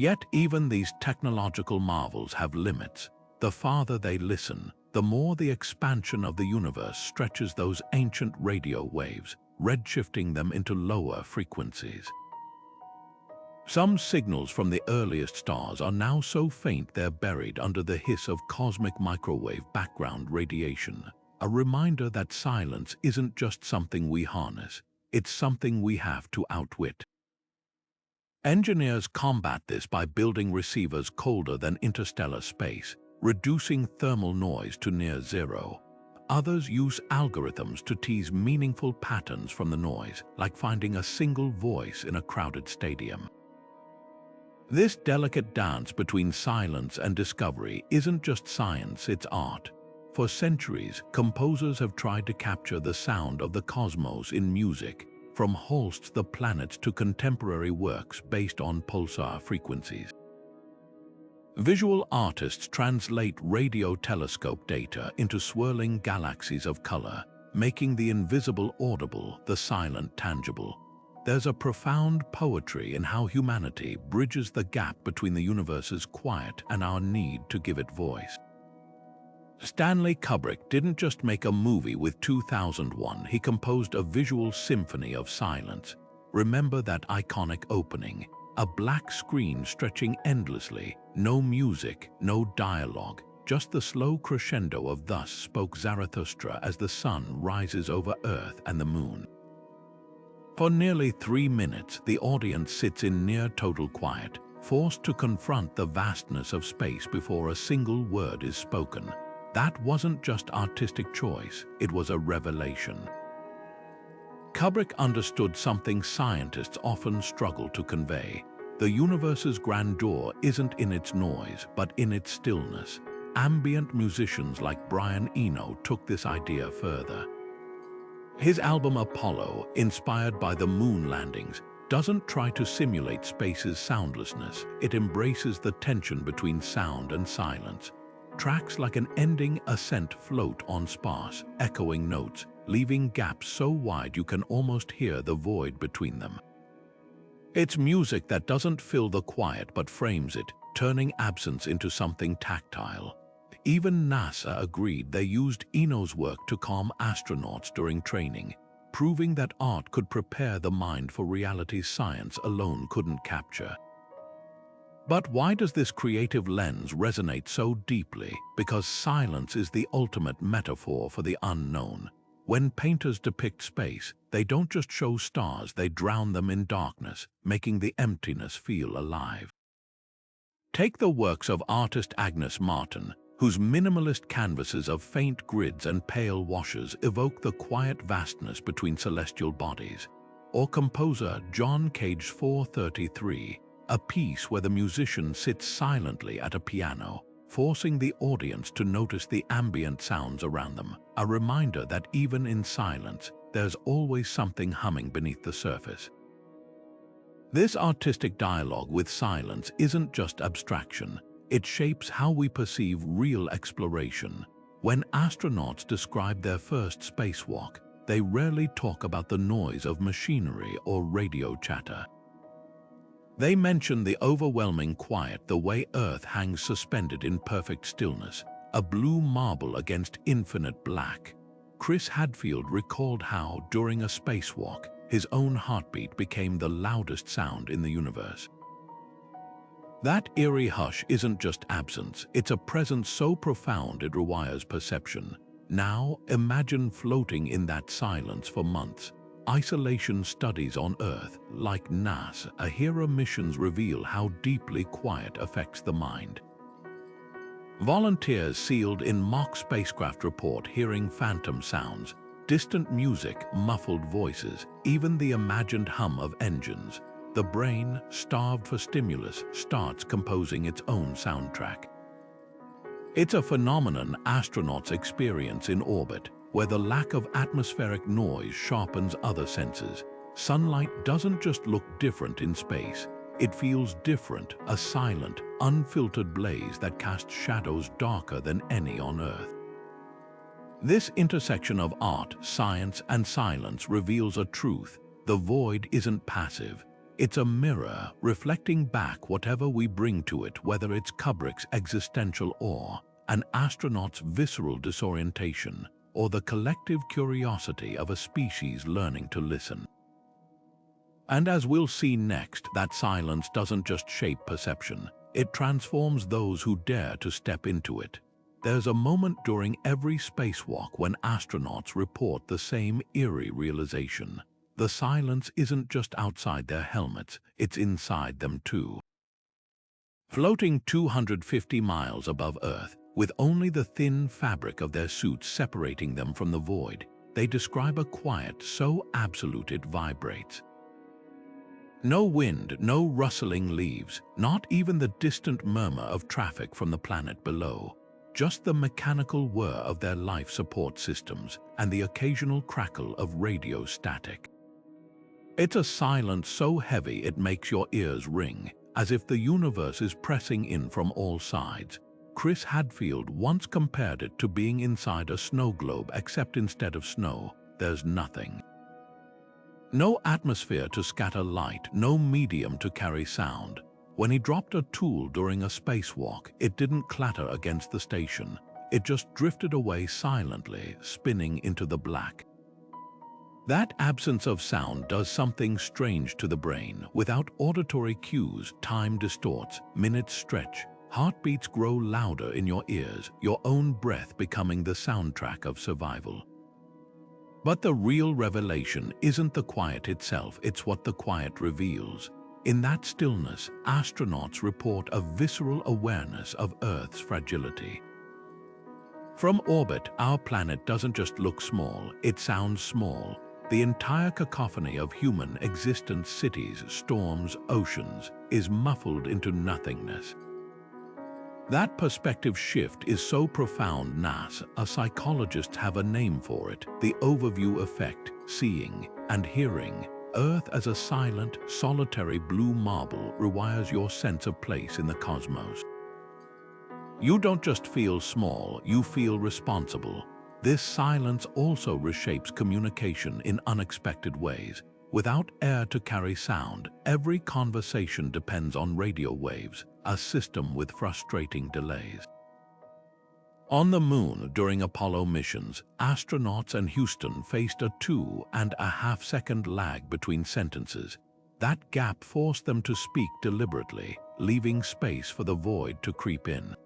Yet even these technological marvels have limits. The farther they listen, the more the expansion of the universe stretches those ancient radio waves, redshifting them into lower frequencies. Some signals from the earliest stars are now so faint they're buried under the hiss of cosmic microwave background radiation, a reminder that silence isn't just something we harness, it's something we have to outwit. Engineers combat this by building receivers colder than interstellar space, reducing thermal noise to near zero. Others use algorithms to tease meaningful patterns from the noise, like finding a single voice in a crowded stadium. This delicate dance between silence and discovery isn't just science, it's art. For centuries, composers have tried to capture the sound of the cosmos in music, from Holst's The Planets to contemporary works based on pulsar frequencies. Visual artists translate radio telescope data into swirling galaxies of color, making the invisible audible, the silent tangible. There's a profound poetry in how humanity bridges the gap between the universe's quiet and our need to give it voice. Stanley Kubrick didn't just make a movie with 2001, he composed a visual symphony of silence. Remember that iconic opening? A black screen stretching endlessly, no music, no dialogue, just the slow crescendo of "Thus Spoke Zarathustra" as the sun rises over Earth and the moon. For nearly 3 minutes, the audience sits in near total quiet, forced to confront the vastness of space before a single word is spoken. That wasn't just artistic choice, it was a revelation. Kubrick understood something scientists often struggle to convey. The universe's grandeur isn't in its noise, but in its stillness. Ambient musicians like Brian Eno took this idea further. His album Apollo, inspired by the moon landings, doesn't try to simulate space's soundlessness. It embraces the tension between sound and silence. Tracks like An Ending Ascent float on sparse, echoing notes, leaving gaps so wide you can almost hear the void between them. It's music that doesn't fill the quiet but frames it, turning absence into something tactile. Even NASA agreed they used Eno's work to calm astronauts during training, proving that art could prepare the mind for realities science alone couldn't capture. But why does this creative lens resonate so deeply? Because silence is the ultimate metaphor for the unknown. When painters depict space, they don't just show stars, they drown them in darkness, making the emptiness feel alive. Take the works of artist Agnes Martin, whose minimalist canvases of faint grids and pale washes evoke the quiet vastness between celestial bodies. Or composer John Cage's 433, a piece where the musician sits silently at a piano, forcing the audience to notice the ambient sounds around them, a reminder that even in silence, there's always something humming beneath the surface. This artistic dialogue with silence isn't just abstraction. It shapes how we perceive real exploration. When astronauts describe their first spacewalk, they rarely talk about the noise of machinery or radio chatter. They mention the overwhelming quiet, the way Earth hangs suspended in perfect stillness, a blue marble against infinite black. Chris Hadfield recalled how, during a spacewalk, his own heartbeat became the loudest sound in the universe. That eerie hush isn't just absence, it's a presence so profound it rewires perception. Now, imagine floating in that silence for months. Isolation studies on Earth, like NASA, Ahira missions reveal how deeply quiet affects the mind. Volunteers sealed in mock spacecraft report hearing phantom sounds, distant music, muffled voices, even the imagined hum of engines. The brain, starved for stimulus, starts composing its own soundtrack. It's a phenomenon astronauts experience in orbit, where the lack of atmospheric noise sharpens other senses. Sunlight doesn't just look different in space, it feels different, a silent, unfiltered blaze that casts shadows darker than any on Earth. This intersection of art, science, and silence reveals a truth. The void isn't passive. It's a mirror reflecting back whatever we bring to it, whether it's Kubrick's existential awe, an astronaut's visceral disorientation, or the collective curiosity of a species learning to listen. And as we'll see next, that silence doesn't just shape perception, it transforms those who dare to step into it. There's a moment during every spacewalk when astronauts report the same eerie realization. The silence isn't just outside their helmets, it's inside them too. Floating 250 miles above Earth, with only the thin fabric of their suits separating them from the void, they describe a quiet so absolute it vibrates. No wind, no rustling leaves, not even the distant murmur of traffic from the planet below, just the mechanical whir of their life support systems and the occasional crackle of radio static. It's a silence so heavy it makes your ears ring, as if the universe is pressing in from all sides. Chris Hadfield once compared it to being inside a snow globe, except instead of snow, there's nothing. No atmosphere to scatter light, no medium to carry sound. When he dropped a tool during a spacewalk, it didn't clatter against the station. It just drifted away silently, spinning into the black. That absence of sound does something strange to the brain. Without auditory cues, time distorts, minutes stretch, heartbeats grow louder in your ears, your own breath becoming the soundtrack of survival. But the real revelation isn't the quiet itself, it's what the quiet reveals. In that stillness, astronauts report a visceral awareness of Earth's fragility. From orbit, our planet doesn't just look small, it sounds small. The entire cacophony of human existence, cities, storms, oceans, is muffled into nothingness. That perspective shift is so profound, psychologists have a name for it, the overview effect, seeing and hearing. Earth as a silent, solitary blue marble rewires your sense of place in the cosmos. You don't just feel small, you feel responsible. This silence also reshapes communication in unexpected ways. Without air to carry sound, every conversation depends on radio waves, a system with frustrating delays. On the Moon during Apollo missions, astronauts and Houston faced a 2.5 second lag between sentences. That gap forced them to speak deliberately, leaving space for the void to creep in.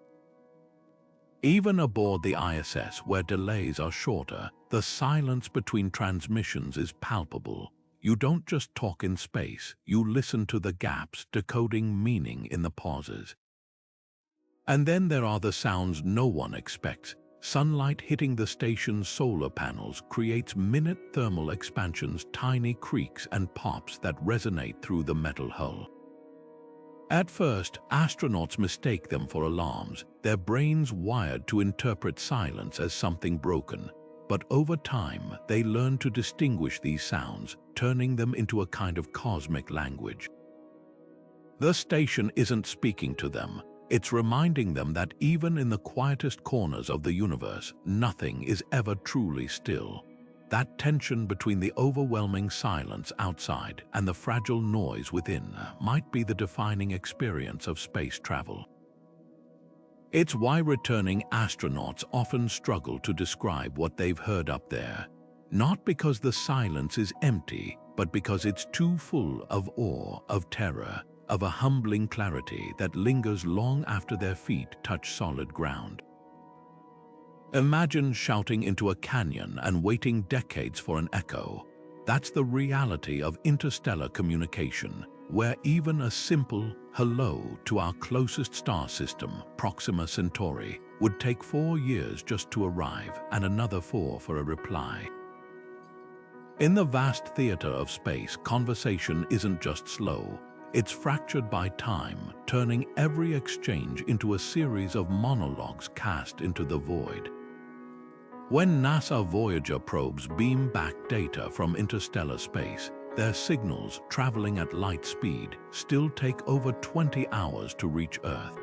Even aboard the ISS, where delays are shorter, the silence between transmissions is palpable. You don't just talk in space, you listen to the gaps, decoding meaning in the pauses. And then there are the sounds no one expects. Sunlight hitting the station's solar panels creates minute thermal expansions, tiny creaks and pops that resonate through the metal hull. At first, astronauts mistake them for alarms, their brains wired to interpret silence as something broken. But over time, they learn to distinguish these sounds, turning them into a kind of cosmic language. The station isn't speaking to them, it's reminding them that even in the quietest corners of the universe, nothing is ever truly still. That tension between the overwhelming silence outside and the fragile noise within might be the defining experience of space travel. It's why returning astronauts often struggle to describe what they've heard up there. Not because the silence is empty, but because it's too full of awe, of terror, of a humbling clarity that lingers long after their feet touch solid ground. Imagine shouting into a canyon and waiting decades for an echo. That's the reality of interstellar communication, where even a simple hello to our closest star system, Proxima Centauri, would take 4 years just to arrive and another 4 for a reply. In the vast theater of space, conversation isn't just slow, it's fractured by time, turning every exchange into a series of monologues cast into the void. When NASA Voyager probes beam back data from interstellar space, their signals, traveling at light speed, still take over 20 hours to reach Earth.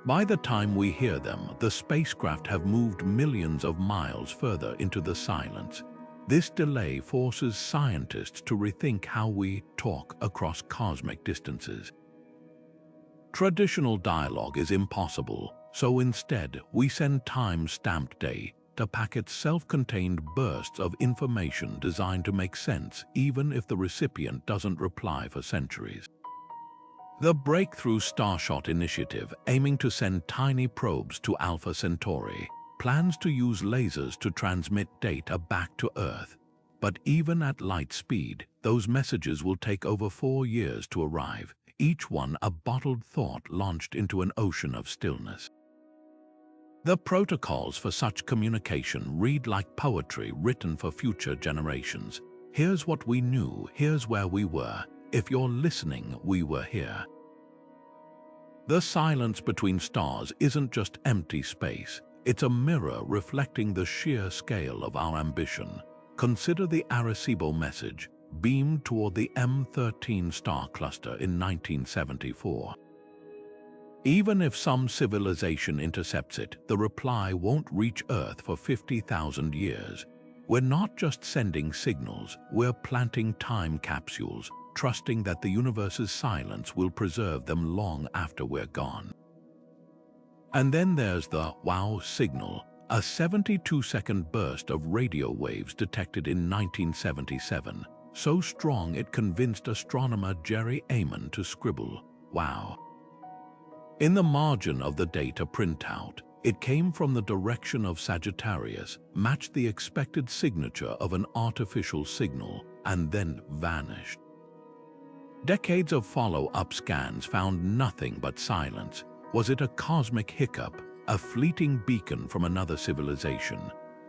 By the time we hear them, the spacecraft have moved millions of miles further into the silence. This delay forces scientists to rethink how we talk across cosmic distances. Traditional dialogue is impossible, so instead we send time-stamped data packets, self-contained bursts of information designed to make sense even if the recipient doesn't reply for centuries. The Breakthrough Starshot initiative, aiming to send tiny probes to Alpha Centauri, plans to use lasers to transmit data back to Earth. But even at light speed, those messages will take over 4 years to arrive, each one a bottled thought launched into an ocean of stillness. The protocols for such communication read like poetry written for future generations. Here's what we knew, here's where we were. If you're listening, we were here. The silence between stars isn't just empty space. It's a mirror reflecting the sheer scale of our ambition. Consider the Arecibo message, beamed toward the M13 star cluster in 1974. Even if some civilization intercepts it, the reply won't reach Earth for 50,000 years. We're not just sending signals, we're planting time capsules, trusting that the universe's silence will preserve them long after we're gone. And then there's the WOW signal, a 72-second burst of radio waves detected in 1977, so strong it convinced astronomer Jerry Amon to scribble, "Wow." In the margin of the data printout, it came from the direction of Sagittarius, matched the expected signature of an artificial signal, and then vanished. Decades of follow-up scans found nothing but silence. Was it a cosmic hiccup, a fleeting beacon from another civilization?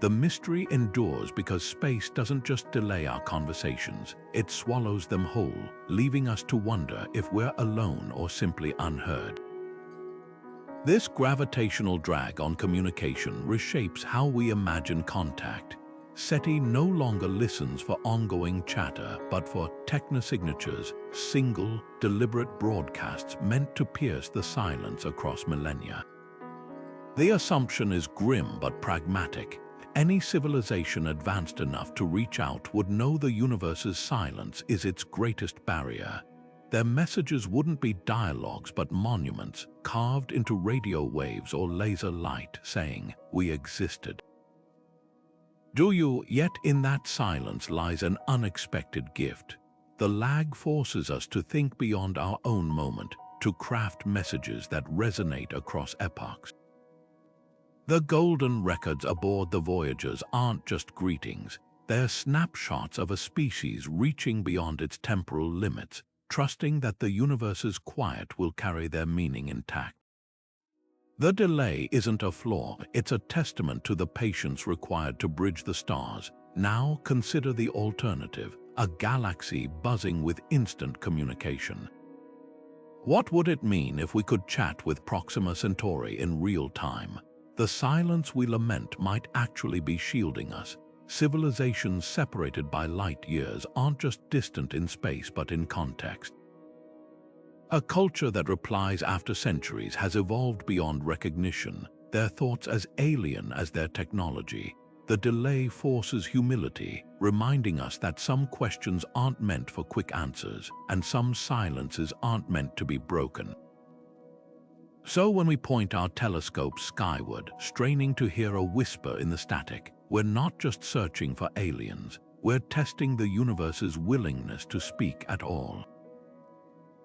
The mystery endures because space doesn't just delay our conversations, it swallows them whole, leaving us to wonder if we're alone or simply unheard. This gravitational drag on communication reshapes how we imagine contact. SETI no longer listens for ongoing chatter, but for technosignatures, single, deliberate broadcasts meant to pierce the silence across millennia. The assumption is grim but pragmatic. Any civilization advanced enough to reach out would know the universe's silence is its greatest barrier. Their messages wouldn't be dialogues but monuments, carved into radio waves or laser light, saying, "We existed." Yet in that silence lies an unexpected gift. The lag forces us to think beyond our own moment, to craft messages that resonate across epochs. The golden records aboard the Voyagers aren't just greetings, they're snapshots of a species reaching beyond its temporal limits, trusting that the universe's quiet will carry their meaning intact. The delay isn't a flaw, it's a testament to the patience required to bridge the stars. Now consider the alternative, a galaxy buzzing with instant communication. What would it mean if we could chat with Proxima Centauri in real time? The silence we lament might actually be shielding us. Civilizations separated by light years aren't just distant in space but in context. A culture that replies after centuries has evolved beyond recognition, their thoughts as alien as their technology. The delay forces humility, reminding us that some questions aren't meant for quick answers, and some silences aren't meant to be broken. So when we point our telescopes skyward, straining to hear a whisper in the static, we're not just searching for aliens, we're testing the universe's willingness to speak at all.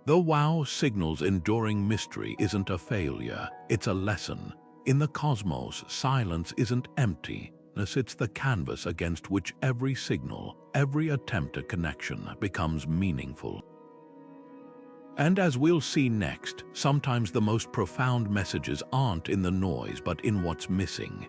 The WOW signal's enduring mystery isn't a failure, it's a lesson. In the cosmos, silence isn't emptiness, it's the canvas against which every signal, every attempt at connection becomes meaningful. And as we'll see next, sometimes the most profound messages aren't in the noise but in what's missing.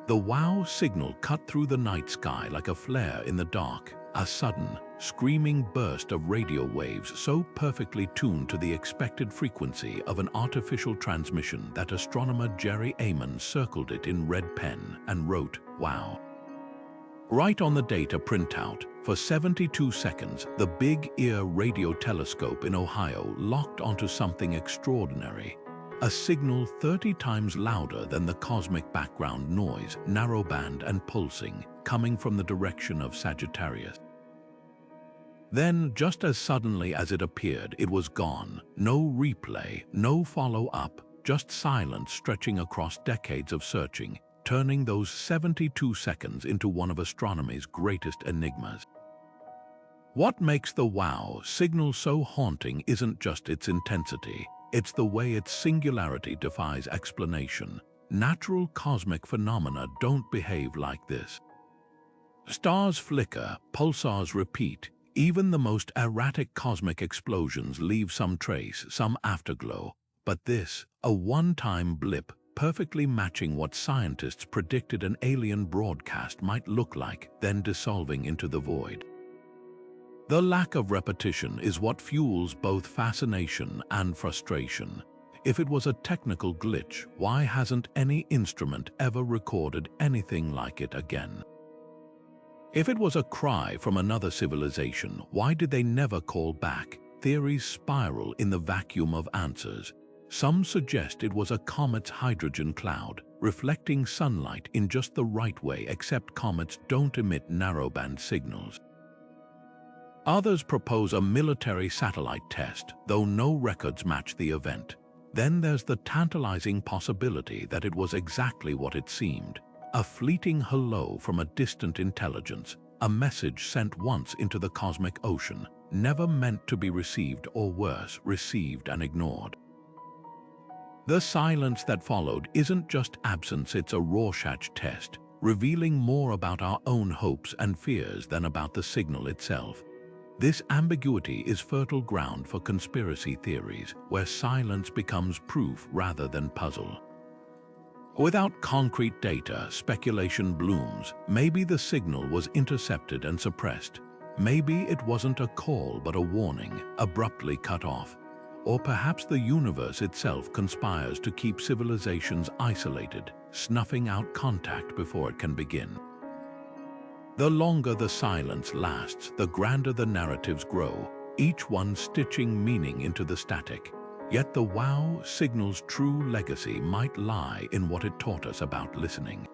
The WOW signal cut through the night sky like a flare in the dark, a sudden, screaming burst of radio waves so perfectly tuned to the expected frequency of an artificial transmission that astronomer Jerry Amon circled it in red pen and wrote, "Wow." Right on the data printout, for 72 seconds, the Big Ear radio telescope in Ohio locked onto something extraordinary. a signal 30 times louder than the cosmic background noise, narrowband and pulsing, coming from the direction of Sagittarius. Then, just as suddenly as it appeared, it was gone. No replay, no follow-up, just silence stretching across decades of searching, turning those 72 seconds into one of astronomy's greatest enigmas. What makes the WOW signal so haunting isn't just its intensity, it's the way its singularity defies explanation. Natural cosmic phenomena don't behave like this. Stars flicker, pulsars repeat. Even the most erratic cosmic explosions leave some trace, some afterglow. But this, a one-time blip, perfectly matching what scientists predicted an alien broadcast might look like, then dissolving into the void. The lack of repetition is what fuels both fascination and frustration. If it was a technical glitch, why hasn't any instrument ever recorded anything like it again? If it was a cry from another civilization, why did they never call back? Theories spiral in the vacuum of answers. Some suggest it was a comet's hydrogen cloud, reflecting sunlight in just the right way, except comets don't emit narrowband signals. Others propose a military satellite test, though no records match the event. Then there's the tantalizing possibility that it was exactly what it seemed. A fleeting hello from a distant intelligence, a message sent once into the cosmic ocean, never meant to be received, or worse, received and ignored. The silence that followed isn't just absence, it's a Rorschach test, revealing more about our own hopes and fears than about the signal itself. This ambiguity is fertile ground for conspiracy theories, where silence becomes proof rather than puzzle. Without concrete data, speculation blooms. Maybe the signal was intercepted and suppressed. Maybe it wasn't a call but a warning, abruptly cut off. Or perhaps the universe itself conspires to keep civilizations isolated, snuffing out contact before it can begin. The longer the silence lasts, the grander the narratives grow, each one stitching meaning into the static. Yet the WOW signal's true legacy might lie in what it taught us about listening.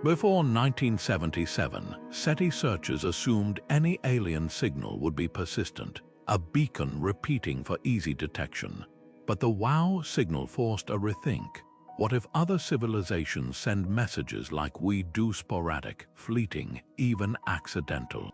Before 1977, SETI searchers assumed any alien signal would be persistent, a beacon repeating for easy detection. But the WOW signal forced a rethink. What if other civilizations send messages like we do, sporadic, fleeting, even accidental?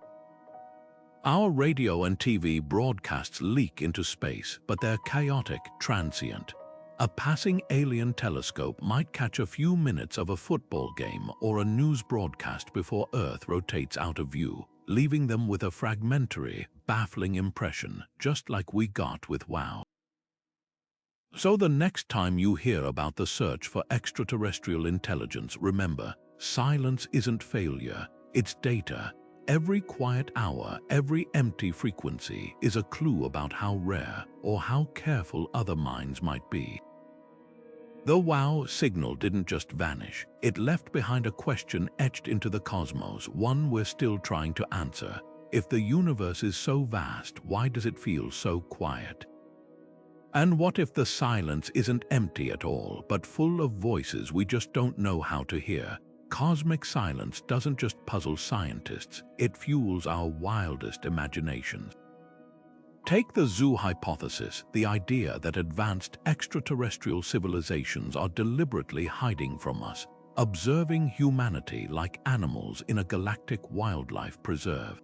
Our radio and TV broadcasts leak into space, but they're chaotic, transient. A passing alien telescope might catch a few minutes of a football game or a news broadcast before Earth rotates out of view, leaving them with a fragmentary, baffling impression, just like we got with WOW. So the next time you hear about the search for extraterrestrial intelligence, remember, silence isn't failure, it's data. Every quiet hour, every empty frequency is a clue about how rare or how careful other minds might be. The WOW signal didn't just vanish. It left behind a question etched into the cosmos, one we're still trying to answer. If the universe is so vast, why does it feel so quiet? And what if the silence isn't empty at all, but full of voices we just don't know how to hear? Cosmic silence doesn't just puzzle scientists, it fuels our wildest imaginations. Take the zoo hypothesis, the idea that advanced extraterrestrial civilizations are deliberately hiding from us, observing humanity like animals in a galactic wildlife preserve.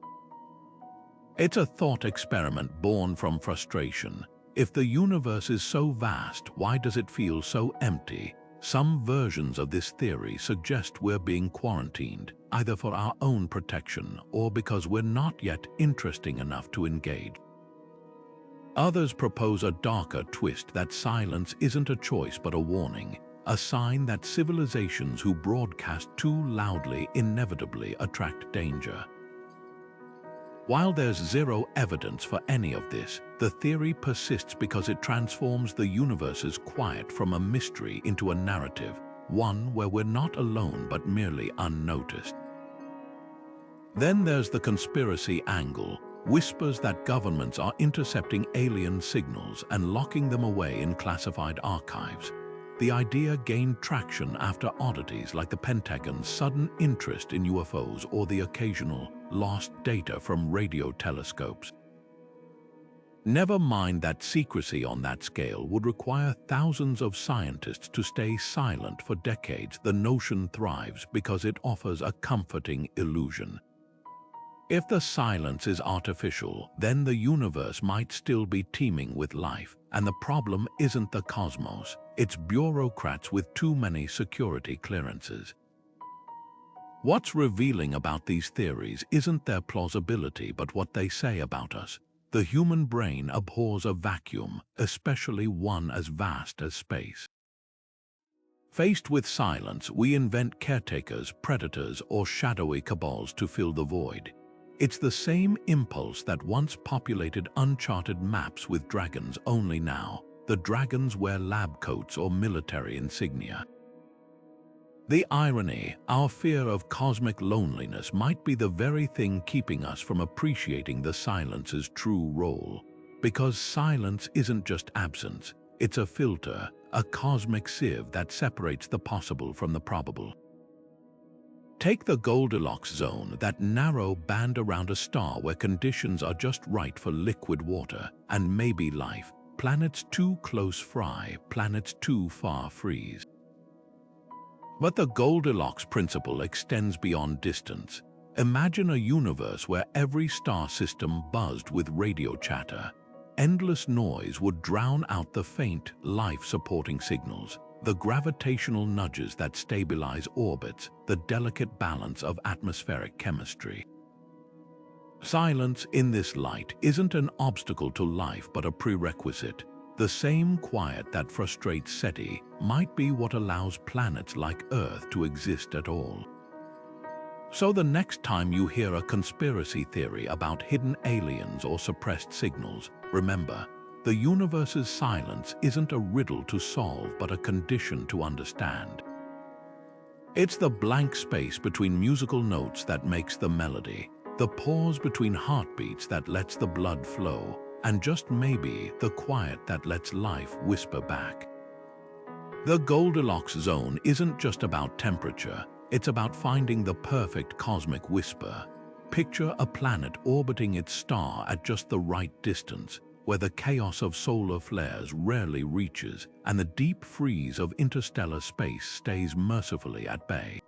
It's a thought experiment born from frustration. If the universe is so vast, why does it feel so empty? Some versions of this theory suggest we're being quarantined, either for our own protection or because we're not yet interesting enough to engage. Others propose a darker twist, that silence isn't a choice but a warning, a sign that civilizations who broadcast too loudly inevitably attract danger. While there's zero evidence for any of this, the theory persists because it transforms the universe's quiet from a mystery into a narrative, one where we're not alone but merely unnoticed. Then there's the conspiracy angle. whispers that governments are intercepting alien signals and locking them away in classified archives. The idea gained traction after oddities like the Pentagon's sudden interest in UFOs or the occasional lost data from radio telescopes. Never mind that secrecy on that scale would require thousands of scientists to stay silent for decades. The notion thrives because it offers a comforting illusion. If the silence is artificial, then the universe might still be teeming with life, and the problem isn't the cosmos, it's bureaucrats with too many security clearances. What's revealing about these theories isn't their plausibility but what they say about us. The human brain abhors a vacuum, especially one as vast as space. Faced with silence, we invent caretakers, predators, or shadowy cabals to fill the void. It's the same impulse that once populated uncharted maps with dragons, only now the dragons wear lab coats or military insignia. The irony, our fear of cosmic loneliness might be the very thing keeping us from appreciating the silence's true role. Because silence isn't just absence, it's a filter, a cosmic sieve that separates the possible from the probable. Take the Goldilocks zone, that narrow band around a star where conditions are just right for liquid water and maybe life. Planets too close fry, planets too far freeze. But the Goldilocks principle extends beyond distance. Imagine a universe where every star system buzzed with radio chatter. Endless noise would drown out the faint, life-supporting signals, the gravitational nudges that stabilize orbits, the delicate balance of atmospheric chemistry. Silence in this light isn't an obstacle to life but a prerequisite. The same quiet that frustrates SETI might be what allows planets like Earth to exist at all. So the next time you hear a conspiracy theory about hidden aliens or suppressed signals, remember, the universe's silence isn't a riddle to solve but a condition to understand. It's the blank space between musical notes that makes the melody, the pause between heartbeats that lets the blood flow, and just maybe the quiet that lets life whisper back. The Goldilocks zone isn't just about temperature, it's about finding the perfect cosmic whisper. Picture a planet orbiting its star at just the right distance, where the chaos of solar flares rarely reaches and the deep freeze of interstellar space stays mercifully at bay.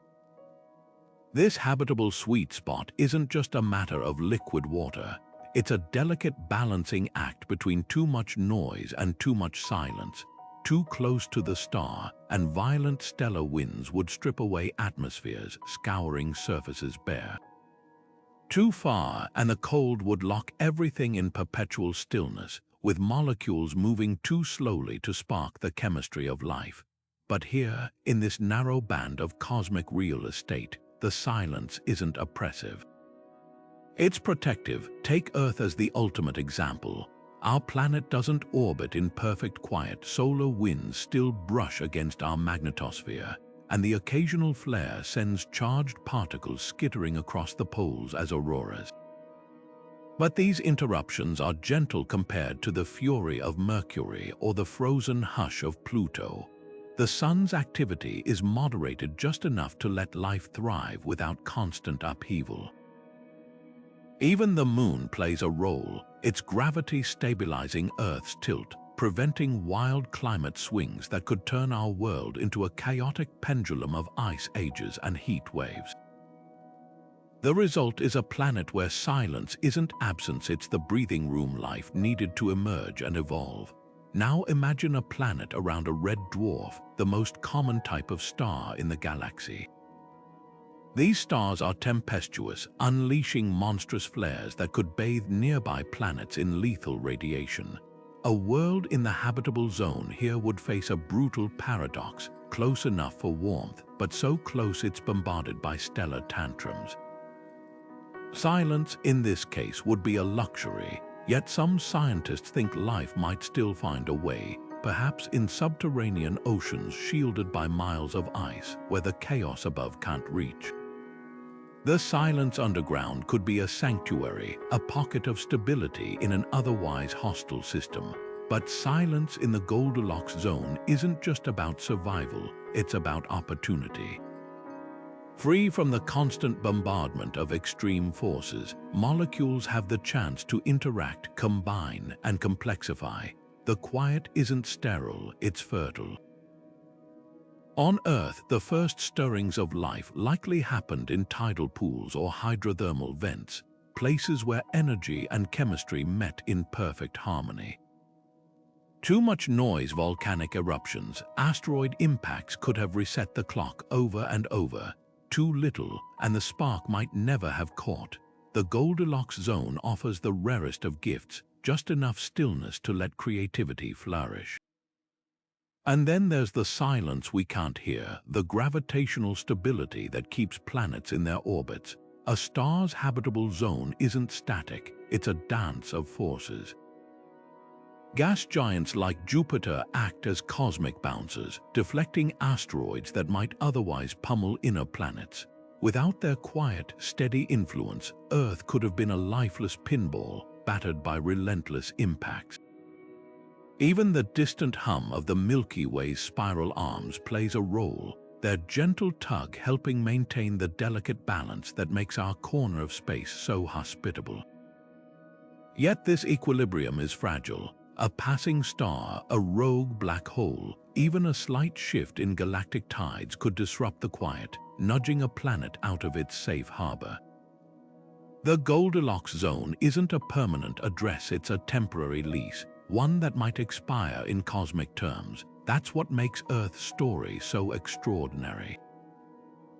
This habitable sweet spot isn't just a matter of liquid water. It's a delicate balancing act between too much noise and too much silence. Too close to the star, and violent stellar winds would strip away atmospheres, scouring surfaces bare. Too far, and the cold would lock everything in perpetual stillness, with molecules moving too slowly to spark the chemistry of life. But here, in this narrow band of cosmic real estate, the silence isn't oppressive. It's protective. Take Earth as the ultimate example. Our planet doesn't orbit in perfect quiet. Solar winds still brush against our magnetosphere, and the occasional flare sends charged particles skittering across the poles as auroras. But these interruptions are gentle compared to the fury of Mercury or the frozen hush of Pluto. The sun's activity is moderated just enough to let life thrive without constant upheaval. Even the moon plays a role, its gravity stabilizing Earth's tilt, preventing wild climate swings that could turn our world into a chaotic pendulum of ice ages and heat waves. The result is a planet where silence isn't absence, it's the breathing room life needed to emerge and evolve. Now imagine a planet around a red dwarf, the most common type of star in the galaxy. These stars are tempestuous, unleashing monstrous flares that could bathe nearby planets in lethal radiation. A world in the habitable zone here would face a brutal paradox, close enough for warmth, but so close it's bombarded by stellar tantrums. Silence, in this case, would be a luxury, yet some scientists think life might still find a way, perhaps in subterranean oceans shielded by miles of ice, where the chaos above can't reach. The silence underground could be a sanctuary, a pocket of stability in an otherwise hostile system. But silence in the Goldilocks zone isn't just about survival, it's about opportunity. Free from the constant bombardment of extreme forces, molecules have the chance to interact, combine, and complexify. The quiet isn't sterile, it's fertile. On Earth, the first stirrings of life likely happened in tidal pools or hydrothermal vents, places where energy and chemistry met in perfect harmony. Too much noise, volcanic eruptions, asteroid impacts could have reset the clock over and over. Too little, and the spark might never have caught. The Goldilocks zone offers the rarest of gifts, just enough stillness to let creativity flourish. And then there's the silence we can't hear, the gravitational stability that keeps planets in their orbits. A star's habitable zone isn't static, it's a dance of forces. Gas giants like Jupiter act as cosmic bouncers, deflecting asteroids that might otherwise pummel inner planets. Without their quiet, steady influence, Earth could have been a lifeless pinball, battered by relentless impacts. Even the distant hum of the Milky Way's spiral arms plays a role, their gentle tug helping maintain the delicate balance that makes our corner of space so hospitable. Yet this equilibrium is fragile. A passing star, a rogue black hole, even a slight shift in galactic tides could disrupt the quiet, nudging a planet out of its safe harbor. The Goldilocks zone isn't a permanent address, it's a temporary lease, one that might expire in cosmic terms. That's what makes Earth's story so extraordinary.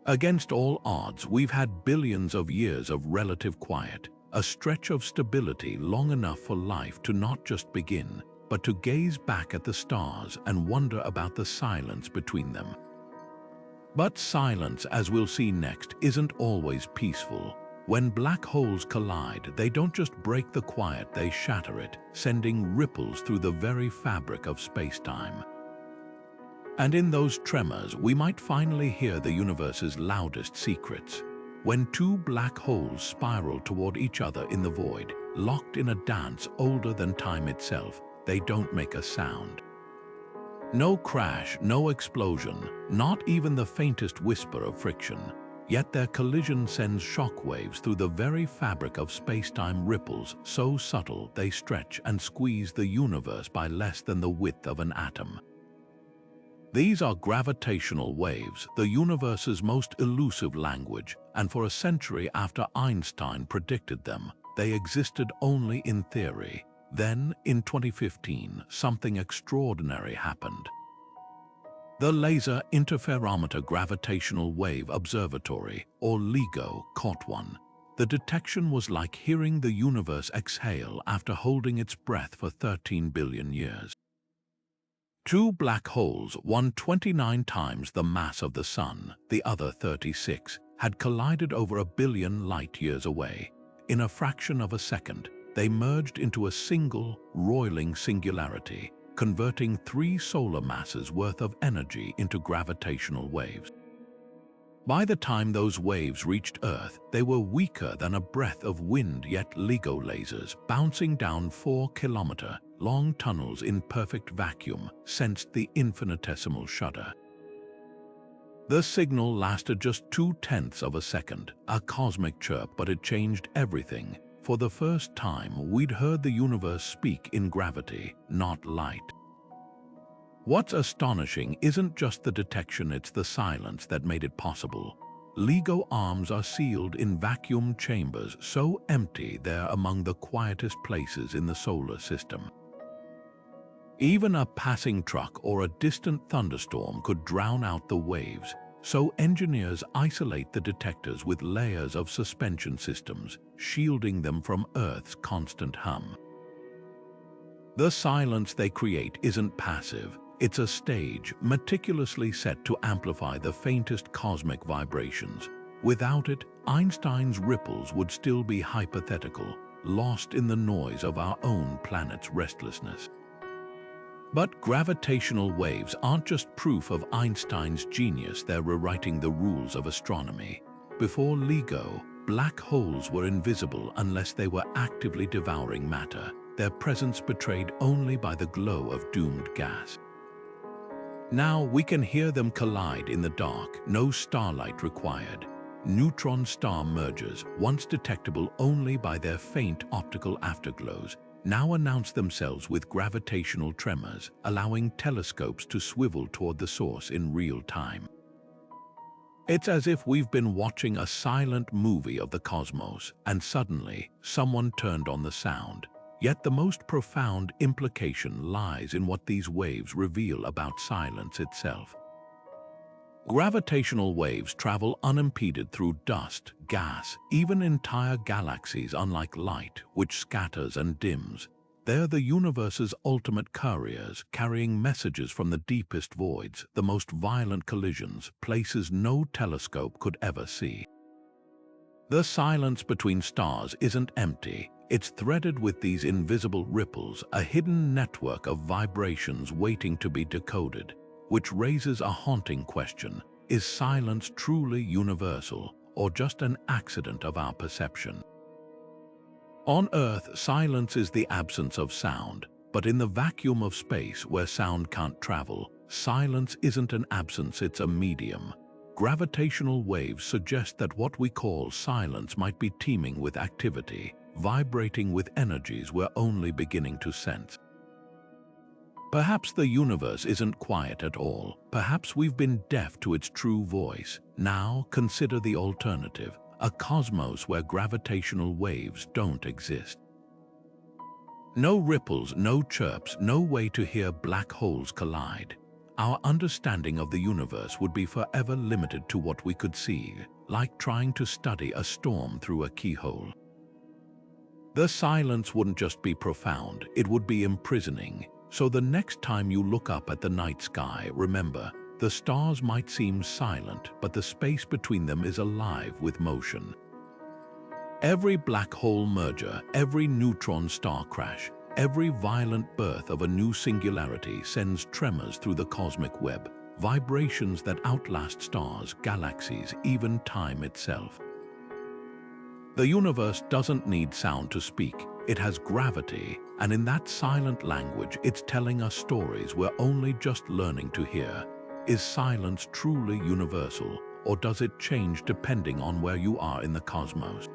Against all odds, we've had billions of years of relative quiet, a stretch of stability long enough for life to not just begin, but to gaze back at the stars and wonder about the silence between them. But silence, as we'll see next, isn't always peaceful. When black holes collide, they don't just break the quiet, they shatter it, sending ripples through the very fabric of space-time. And in those tremors, we might finally hear the universe's loudest secrets. When two black holes spiral toward each other in the void, locked in a dance older than time itself, they don't make a sound. No crash, no explosion, not even the faintest whisper of friction. Yet their collision sends shockwaves through the very fabric of space-time, ripples so subtle they stretch and squeeze the universe by less than the width of an atom. These are gravitational waves, the universe's most elusive language, and for a century after Einstein predicted them, they existed only in theory. Then, in 2015, something extraordinary happened. The Laser Interferometer Gravitational Wave Observatory, or LIGO, caught one. The detection was like hearing the universe exhale after holding its breath for 13 billion years. Two black holes, one 29 times the mass of the Sun, the other 36, had collided over 1 billion light-years away. In a fraction of a second, they merged into a single, roiling singularity, converting 3 solar masses worth of energy into gravitational waves. By the time those waves reached Earth, they were weaker than a breath of wind, yet LIGO lasers, bouncing down 4-kilometer-long tunnels in perfect vacuum, sensed the infinitesimal shudder. The signal lasted just 0.2 of a second, a cosmic chirp, but it changed everything. For the first time, we'd heard the universe speak in gravity, not light. What's astonishing isn't just the detection, it's the silence that made it possible. LIGO arms are sealed in vacuum chambers so empty they're among the quietest places in the solar system. Even a passing truck or a distant thunderstorm could drown out the waves, so engineers isolate the detectors with layers of suspension systems, shielding them from Earth's constant hum. The silence they create isn't passive. It's a stage meticulously set to amplify the faintest cosmic vibrations. Without it, Einstein's ripples would still be hypothetical, lost in the noise of our own planet's restlessness. But gravitational waves aren't just proof of Einstein's genius, they're rewriting the rules of astronomy. Before LIGO, black holes were invisible unless they were actively devouring matter, their presence betrayed only by the glow of doomed gas. Now we can hear them collide in the dark, no starlight required. Neutron-star mergers, once detectable only by their faint optical afterglows, now announce themselves with gravitational tremors, allowing telescopes to swivel toward the source in real time. It's as if we've been watching a silent movie of the cosmos, and suddenly someone turned on the sound. Yet the most profound implication lies in what these waves reveal about silence itself. Gravitational waves travel unimpeded through dust, gas, even entire galaxies, unlike light, which scatters and dims. They're the universe's ultimate couriers, carrying messages from the deepest voids, the most violent collisions, places no telescope could ever see. The silence between stars isn't empty. It's threaded with these invisible ripples, a hidden network of vibrations waiting to be decoded, which raises a haunting question: is silence truly universal, or just an accident of our perception? On Earth, silence is the absence of sound, but in the vacuum of space where sound can't travel, silence isn't an absence, it's a medium. Gravitational waves suggest that what we call silence might be teeming with activity, vibrating with energies we're only beginning to sense. Perhaps the universe isn't quiet at all. Perhaps we've been deaf to its true voice. Now consider the alternative, a cosmos where gravitational waves don't exist. No ripples, no chirps, no way to hear black holes collide. Our understanding of the universe would be forever limited to what we could see, like trying to study a storm through a keyhole. The silence wouldn't just be profound, it would be imprisoning. So the next time you look up at the night sky, remember, the stars might seem silent, but the space between them is alive with motion. Every black hole merger, every neutron star crash, every violent birth of a new singularity sends tremors through the cosmic web, vibrations that outlast stars, galaxies, even time itself. The universe doesn't need sound to speak. It has gravity, and in that silent language, it's telling us stories we're only just learning to hear. Is silence truly universal, or does it change depending on where you are in the cosmos?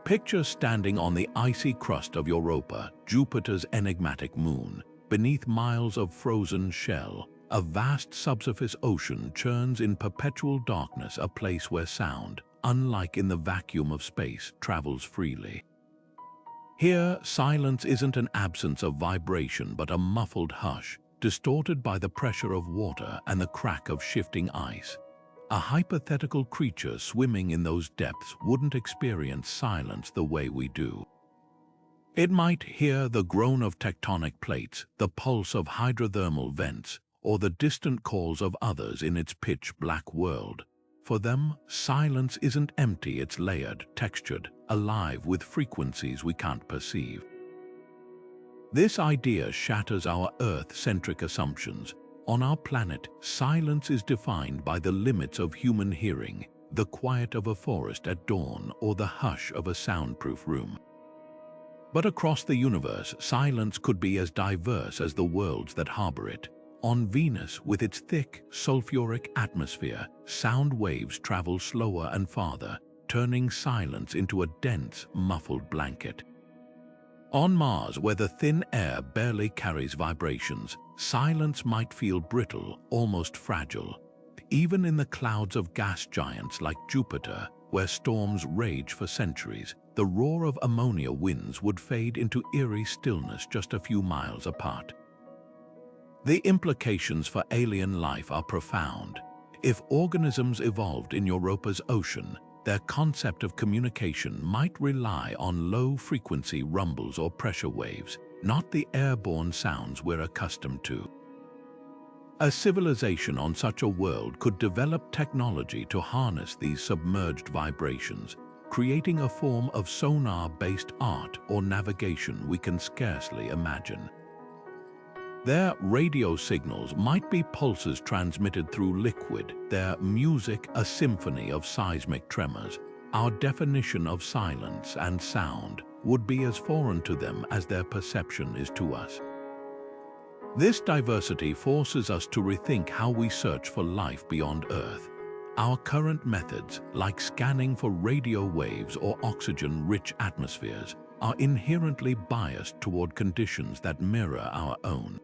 Picture standing on the icy crust of Europa, Jupiter's enigmatic moon. Beneath miles of frozen shell, a vast subsurface ocean churns in perpetual darkness, a place where sound, unlike in the vacuum of space, travels freely. Here, silence isn't an absence of vibration but a muffled hush, distorted by the pressure of water and the crack of shifting ice. A hypothetical creature swimming in those depths wouldn't experience silence the way we do. It might hear the groan of tectonic plates, the pulse of hydrothermal vents, or the distant calls of others in its pitch-black world. For them, silence isn't empty, it's layered, textured, alive with frequencies we can't perceive. This idea shatters our Earth-centric assumptions. On our planet, silence is defined by the limits of human hearing, the quiet of a forest at dawn or the hush of a soundproof room. But across the universe, silence could be as diverse as the worlds that harbor it. On Venus, with its thick, sulfuric atmosphere, sound waves travel slower and farther, turning silence into a dense, muffled blanket. On Mars, where the thin air barely carries vibrations, silence might feel brittle, almost fragile. Even in the clouds of gas giants like Jupiter, where storms rage for centuries, the roar of ammonia winds would fade into eerie stillness just a few miles apart. The implications for alien life are profound. If organisms evolved in Europa's ocean, their concept of communication might rely on low-frequency rumbles or pressure waves, not the airborne sounds we're accustomed to. A civilization on such a world could develop technology to harness these submerged vibrations, creating a form of sonar-based art or navigation we can scarcely imagine. Their radio signals might be pulses transmitted through liquid, their music a symphony of seismic tremors. Our definition of silence and sound would be as foreign to them as their perception is to us. This diversity forces us to rethink how we search for life beyond Earth. Our current methods, like scanning for radio waves or oxygen-rich atmospheres, are inherently biased toward conditions that mirror our own.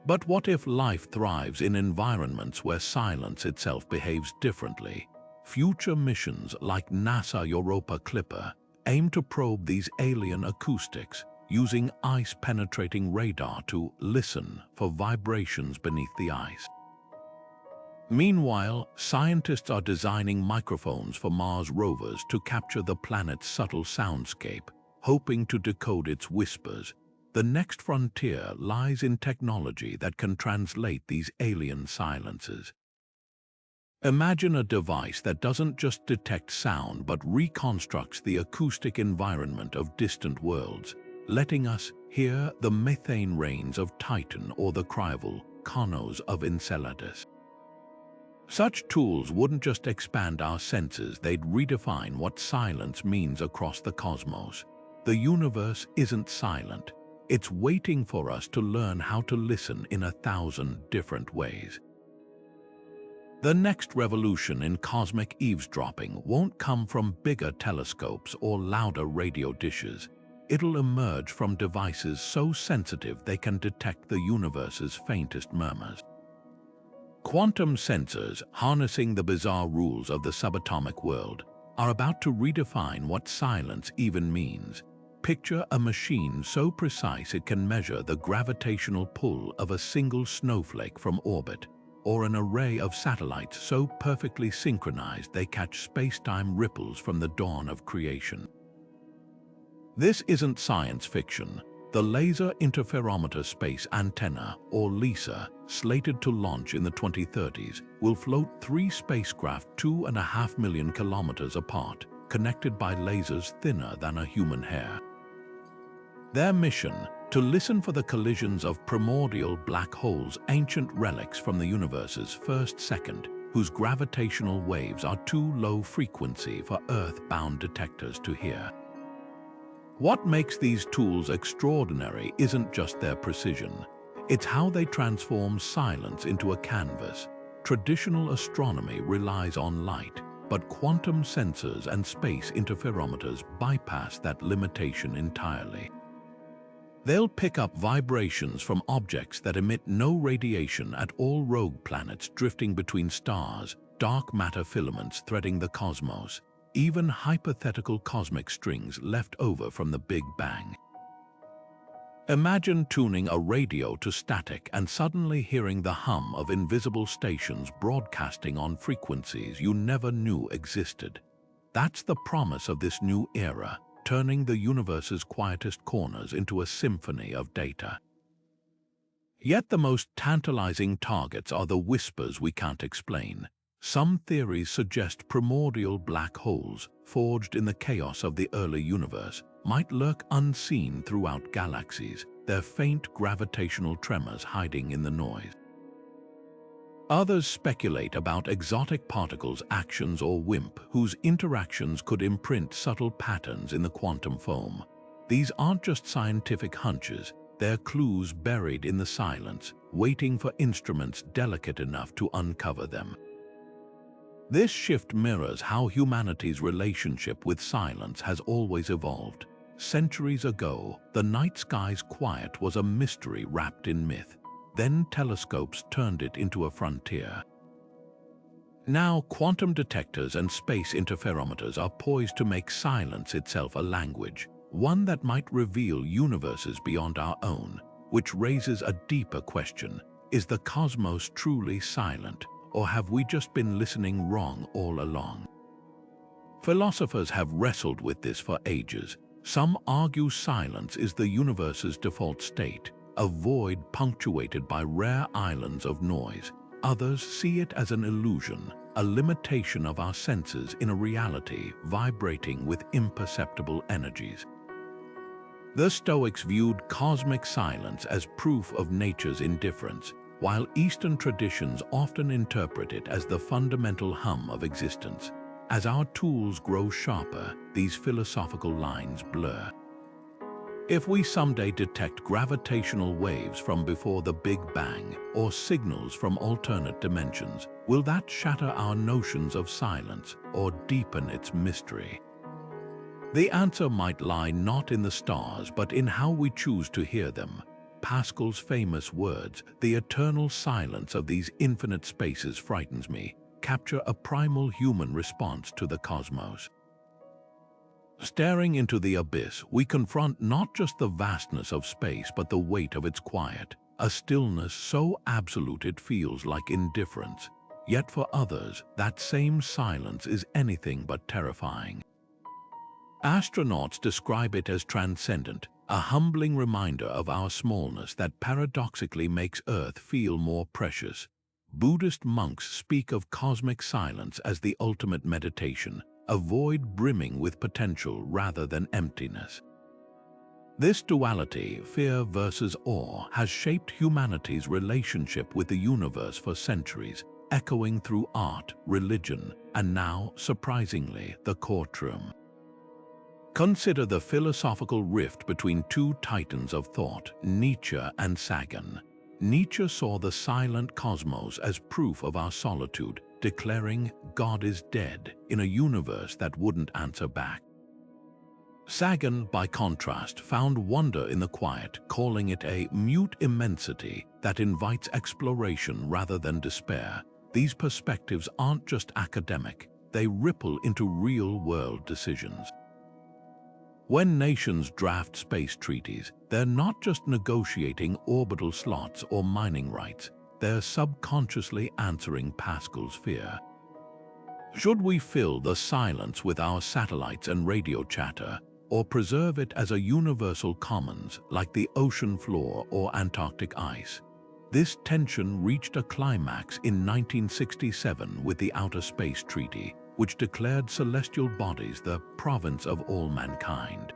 But what if life thrives in environments where silence itself behaves differently? Future missions like NASA Europa Clipper aim to probe these alien acoustics, using ice-penetrating radar to listen for vibrations beneath the ice. Meanwhile, scientists are designing microphones for Mars rovers to capture the planet's subtle soundscape, hoping to decode its whispers. The next frontier lies in technology that can translate these alien silences. Imagine a device that doesn't just detect sound but reconstructs the acoustic environment of distant worlds, letting us hear the methane rains of Titan or the crival conos of Enceladus. Such tools wouldn't just expand our senses, they'd redefine what silence means across the cosmos. The universe isn't silent. It's waiting for us to learn how to listen in 1,000 different ways. The next revolution in cosmic eavesdropping won't come from bigger telescopes or louder radio dishes. It'll emerge from devices so sensitive they can detect the universe's faintest murmurs. Quantum sensors, harnessing the bizarre rules of the subatomic world, are about to redefine what silence even means. Picture a machine so precise it can measure the gravitational pull of a single snowflake from orbit, or an array of satellites so perfectly synchronized they catch space-time ripples from the dawn of creation. This isn't science fiction. The Laser Interferometer Space Antenna, or LISA, slated to launch in the 2030s, will float 3 spacecraft 2.5 million kilometers apart, connected by lasers thinner than a human hair. Their mission, to listen for the collisions of primordial black holes, ancient relics from the universe's first second, whose gravitational waves are too low frequency for Earth-bound detectors to hear. What makes these tools extraordinary isn't just their precision. It's how they transform silence into a canvas. Traditional astronomy relies on light, but quantum sensors and space interferometers bypass that limitation entirely. They'll pick up vibrations from objects that emit no radiation at all: rogue planets drifting between stars, dark matter filaments threading the cosmos, even hypothetical cosmic strings left over from the Big Bang. Imagine tuning a radio to static and suddenly hearing the hum of invisible stations broadcasting on frequencies you never knew existed. That's the promise of this new era, turning the universe's quietest corners into a symphony of data. Yet the most tantalizing targets are the whispers we can't explain. Some theories suggest primordial black holes, forged in the chaos of the early universe, might lurk unseen throughout galaxies, their faint gravitational tremors hiding in the noise. Others speculate about exotic particles' actions or WIMP, whose interactions could imprint subtle patterns in the quantum foam. These aren't just scientific hunches, they're clues buried in the silence, waiting for instruments delicate enough to uncover them. This shift mirrors how humanity's relationship with silence has always evolved. Centuries ago, the night sky's quiet was a mystery wrapped in myth. Then telescopes turned it into a frontier. Now, quantum detectors and space interferometers are poised to make silence itself a language, one that might reveal universes beyond our own, which raises a deeper question: is the cosmos truly silent? Or have we just been listening wrong all along? Philosophers have wrestled with this for ages. Some argue silence is the universe's default state, a void punctuated by rare islands of noise. Others see it as an illusion, a limitation of our senses in a reality vibrating with imperceptible energies. The Stoics viewed cosmic silence as proof of nature's indifference, while Eastern traditions often interpret it as the fundamental hum of existence. As our tools grow sharper, these philosophical lines blur. If we someday detect gravitational waves from before the Big Bang or signals from alternate dimensions, will that shatter our notions of silence or deepen its mystery? The answer might lie not in the stars, but in how we choose to hear them. Pascal's famous words, "The eternal silence of these infinite spaces frightens me," capture a primal human response to the cosmos. Staring into the abyss, we confront not just the vastness of space, but the weight of its quiet, a stillness so absolute it feels like indifference. Yet for others, that same silence is anything but terrifying. Astronauts describe it as transcendent, a humbling reminder of our smallness that paradoxically makes Earth feel more precious. Buddhist monks speak of cosmic silence as the ultimate meditation, a void brimming with potential rather than emptiness. This duality, fear versus awe, has shaped humanity's relationship with the universe for centuries, echoing through art, religion, and now, surprisingly, the courtroom. Consider the philosophical rift between two titans of thought, Nietzsche and Sagan. Nietzsche saw the silent cosmos as proof of our solitude, declaring God is dead in a universe that wouldn't answer back. Sagan, by contrast, found wonder in the quiet, calling it a mute immensity that invites exploration rather than despair. These perspectives aren't just academic, they ripple into real-world decisions. When nations draft space treaties, they're not just negotiating orbital slots or mining rights, they're subconsciously answering Pascal's fear. Should we fill the silence with our satellites and radio chatter, or preserve it as a universal commons like the ocean floor or Antarctic ice? This tension reached a climax in 1967 with the Outer Space Treaty, which declared celestial bodies the province of all mankind.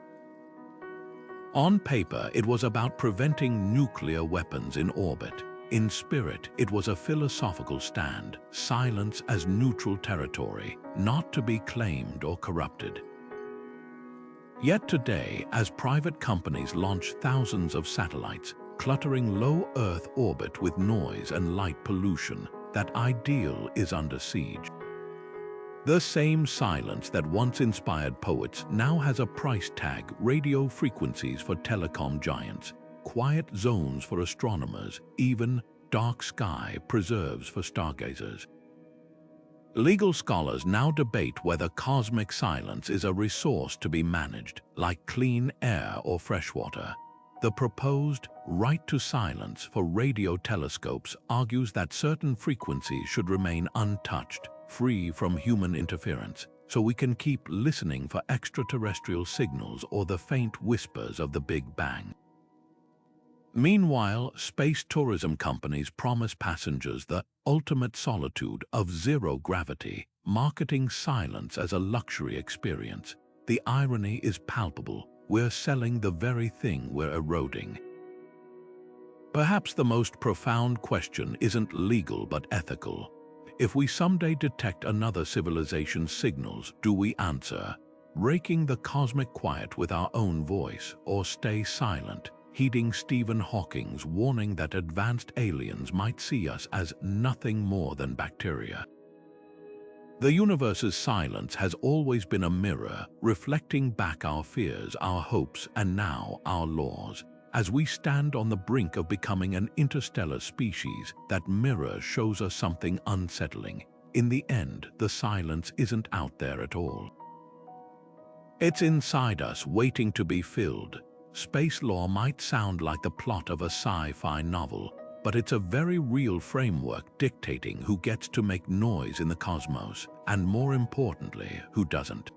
On paper, it was about preventing nuclear weapons in orbit. In spirit, it was a philosophical stand, silence as neutral territory, not to be claimed or corrupted. Yet today, as private companies launch thousands of satellites, cluttering low Earth orbit with noise and light pollution, that ideal is under siege. The same silence that once inspired poets now has a price tag: radio frequencies for telecom giants, quiet zones for astronomers, even dark sky preserves for stargazers. Legal scholars now debate whether cosmic silence is a resource to be managed, like clean air or fresh water. The proposed right to silence for radio telescopes argues that certain frequencies should remain untouched, free from human interference, so we can keep listening for extraterrestrial signals or the faint whispers of the Big Bang. Meanwhile, space tourism companies promise passengers the ultimate solitude of zero gravity, marketing silence as a luxury experience. The irony is palpable. We're selling the very thing we're eroding. Perhaps the most profound question isn't legal but ethical. If we someday detect another civilization's signals, do we answer, breaking the cosmic quiet with our own voice, or stay silent, heeding Stephen Hawking's warning that advanced aliens might see us as nothing more than bacteria? The universe's silence has always been a mirror, reflecting back our fears, our hopes, and now our laws. As we stand on the brink of becoming an interstellar species, that mirror shows us something unsettling. In the end, the silence isn't out there at all. It's inside us, waiting to be filled. Space law might sound like the plot of a sci-fi novel, but it's a very real framework dictating who gets to make noise in the cosmos, and more importantly, who doesn't.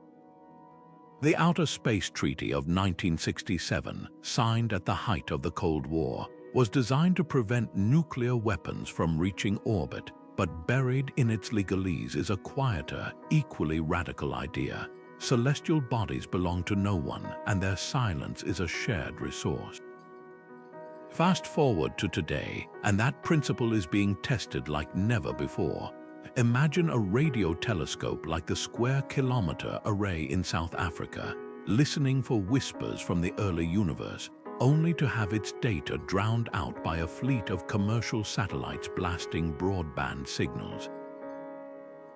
The Outer Space Treaty of 1967, signed at the height of the Cold War, was designed to prevent nuclear weapons from reaching orbit, but buried in its legalese is a quieter, equally radical idea: celestial bodies belong to no one, and their silence is a shared resource. Fast forward to today, and that principle is being tested like never before. Imagine a radio telescope like the Square Kilometre Array in South Africa, listening for whispers from the early universe, only to have its data drowned out by a fleet of commercial satellites blasting broadband signals.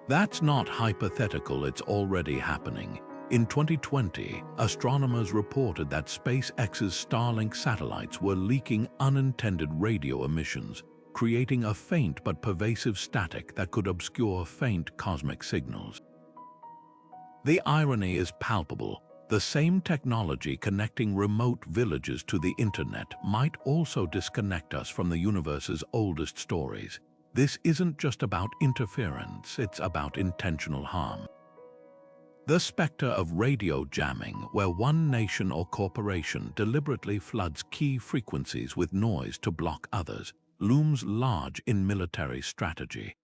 That's not hypothetical, it's already happening. In 2020, astronomers reported that SpaceX's Starlink satellites were leaking unintended radio emissions, creating a faint but pervasive static that could obscure faint cosmic signals. The irony is palpable. The same technology connecting remote villages to the internet might also disconnect us from the universe's oldest stories. This isn't just about interference, it's about intentional harm. The specter of radio jamming, where one nation or corporation deliberately floods key frequencies with noise to block others, looms large in military strategy.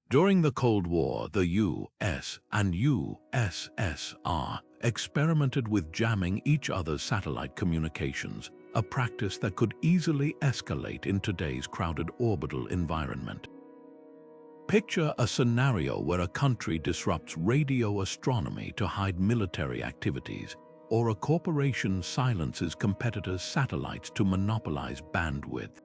During the Cold War, the US and USSR experimented with jamming each other's satellite communications, a practice that could easily escalate in today's crowded orbital environment. Picture a scenario where a country disrupts radio astronomy to hide military activities, or a corporation silences competitors' satellites to monopolize bandwidth.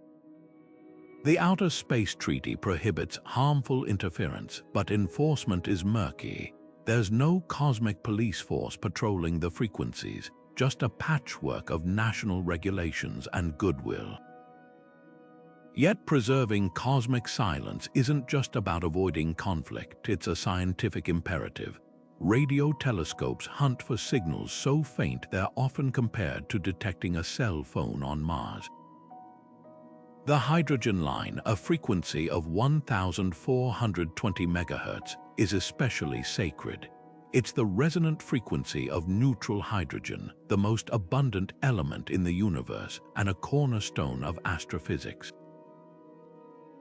The Outer Space Treaty prohibits harmful interference, but enforcement is murky. There's no cosmic police force patrolling the frequencies, just a patchwork of national regulations and goodwill. Yet preserving cosmic silence isn't just about avoiding conflict, it's a scientific imperative. Radio telescopes hunt for signals so faint they're often compared to detecting a cell phone on Mars. The hydrogen line, a frequency of 1,420 MHz, is especially sacred. It's the resonant frequency of neutral hydrogen, the most abundant element in the universe and a cornerstone of astrophysics.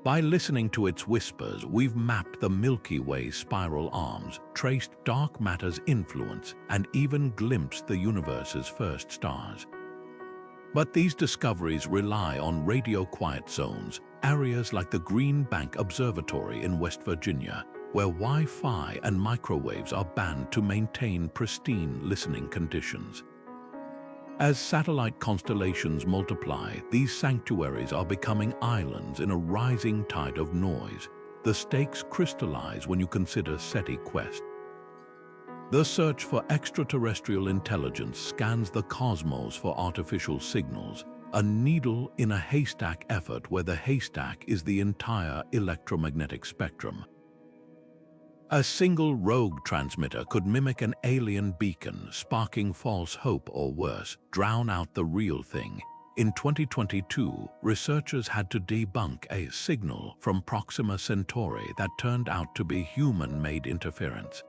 By listening to its whispers, we've mapped the Milky Way's spiral arms, traced dark matter's influence, and even glimpsed the universe's first stars. But these discoveries rely on radio-quiet zones, areas like the Green Bank Observatory in West Virginia, where Wi-Fi and microwaves are banned to maintain pristine listening conditions. As satellite constellations multiply, these sanctuaries are becoming islands in a rising tide of noise. The stakes crystallize when you consider SETI quest. The search for extraterrestrial intelligence scans the cosmos for artificial signals, a needle in a haystack effort where the haystack is the entire electromagnetic spectrum. A single rogue transmitter could mimic an alien beacon, sparking false hope or worse, drown out the real thing. In 2022, researchers had to debunk a signal from Proxima Centauri that turned out to be human-made interference.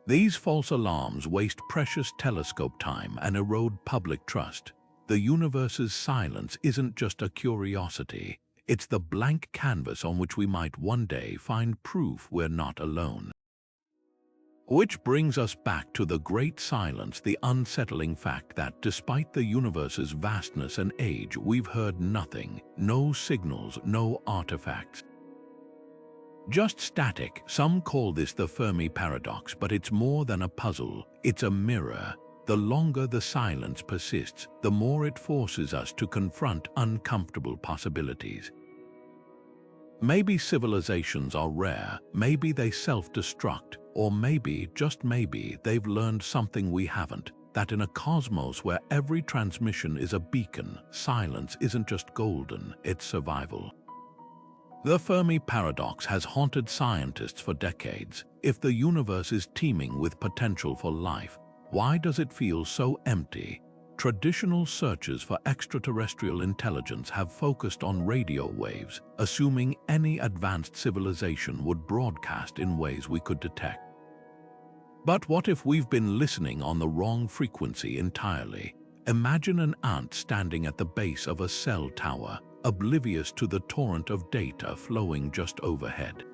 These false alarms waste precious telescope time and erode public trust. The universe's silence isn't just a curiosity. It's the blank canvas on which we might one day find proof we're not alone. Which brings us back to the great silence, the unsettling fact that despite the universe's vastness and age, we've heard nothing, no signals, no artifacts. Just static. Some call this the Fermi Paradox, but it's more than a puzzle, it's a mirror. The longer the silence persists, the more it forces us to confront uncomfortable possibilities. Maybe civilizations are rare, maybe they self-destruct, or maybe, just maybe, they've learned something we haven't, that in a cosmos where every transmission is a beacon, silence isn't just golden, it's survival. The Fermi Paradox has haunted scientists for decades. If the universe is teeming with potential for life, why does it feel so empty? Traditional searches for extraterrestrial intelligence have focused on radio waves, assuming any advanced civilization would broadcast in ways we could detect. But what if we've been listening on the wrong frequency entirely? Imagine an ant standing at the base of a cell tower, oblivious to the torrent of data flowing just overhead.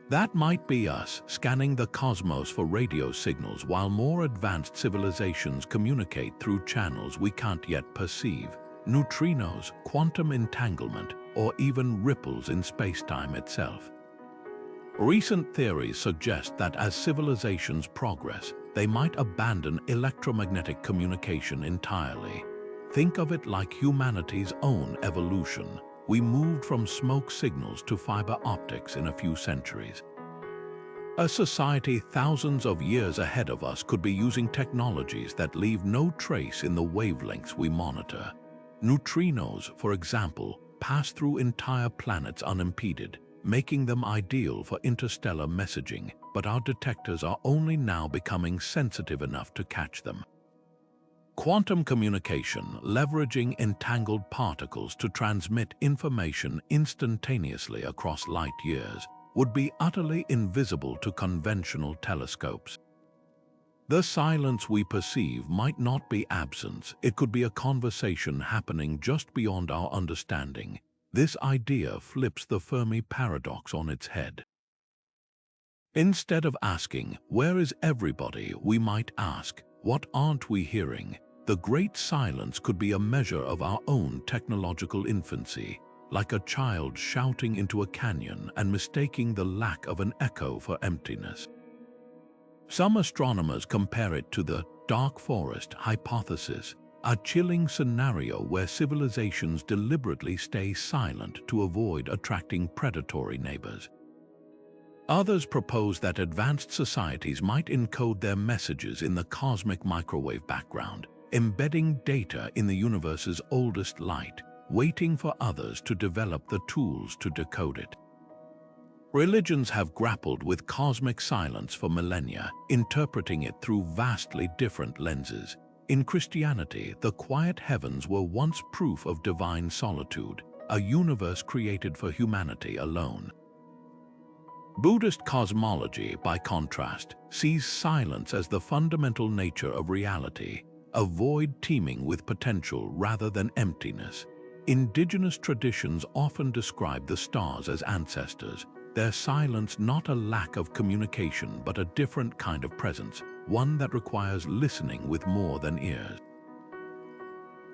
That might be us scanning the cosmos for radio signals while more advanced civilizations communicate through channels we can't yet perceive. Neutrinos, quantum entanglement, or even ripples in spacetime itself. Recent theories suggest that as civilizations progress, they might abandon electromagnetic communication entirely. Think of it like humanity's own evolution. We moved from smoke signals to fiber optics in a few centuries. A society thousands of years ahead of us could be using technologies that leave no trace in the wavelengths we monitor. Neutrinos, for example, pass through entire planets unimpeded, making them ideal for interstellar messaging, but our detectors are only now becoming sensitive enough to catch them. Quantum communication, leveraging entangled particles to transmit information instantaneously across light years, would be utterly invisible to conventional telescopes. The silence we perceive might not be absence, it could be a conversation happening just beyond our understanding. This idea flips the Fermi Paradox on its head. Instead of asking, "Where is everybody?" we might ask, "What aren't we hearing?" The great silence could be a measure of our own technological infancy, like a child shouting into a canyon and mistaking the lack of an echo for emptiness. Some astronomers compare it to the dark forest hypothesis, a chilling scenario where civilizations deliberately stay silent to avoid attracting predatory neighbors. Others propose that advanced societies might encode their messages in the cosmic microwave background, embedding data in the universe's oldest light, waiting for others to develop the tools to decode it. Religions have grappled with cosmic silence for millennia, interpreting it through vastly different lenses. In Christianity, the quiet heavens were once proof of divine solitude, a universe created for humanity alone. Buddhist cosmology, by contrast, sees silence as the fundamental nature of reality, a void teeming with potential rather than emptiness. Indigenous traditions often describe the stars as ancestors, their silence not a lack of communication but a different kind of presence, one that requires listening with more than ears.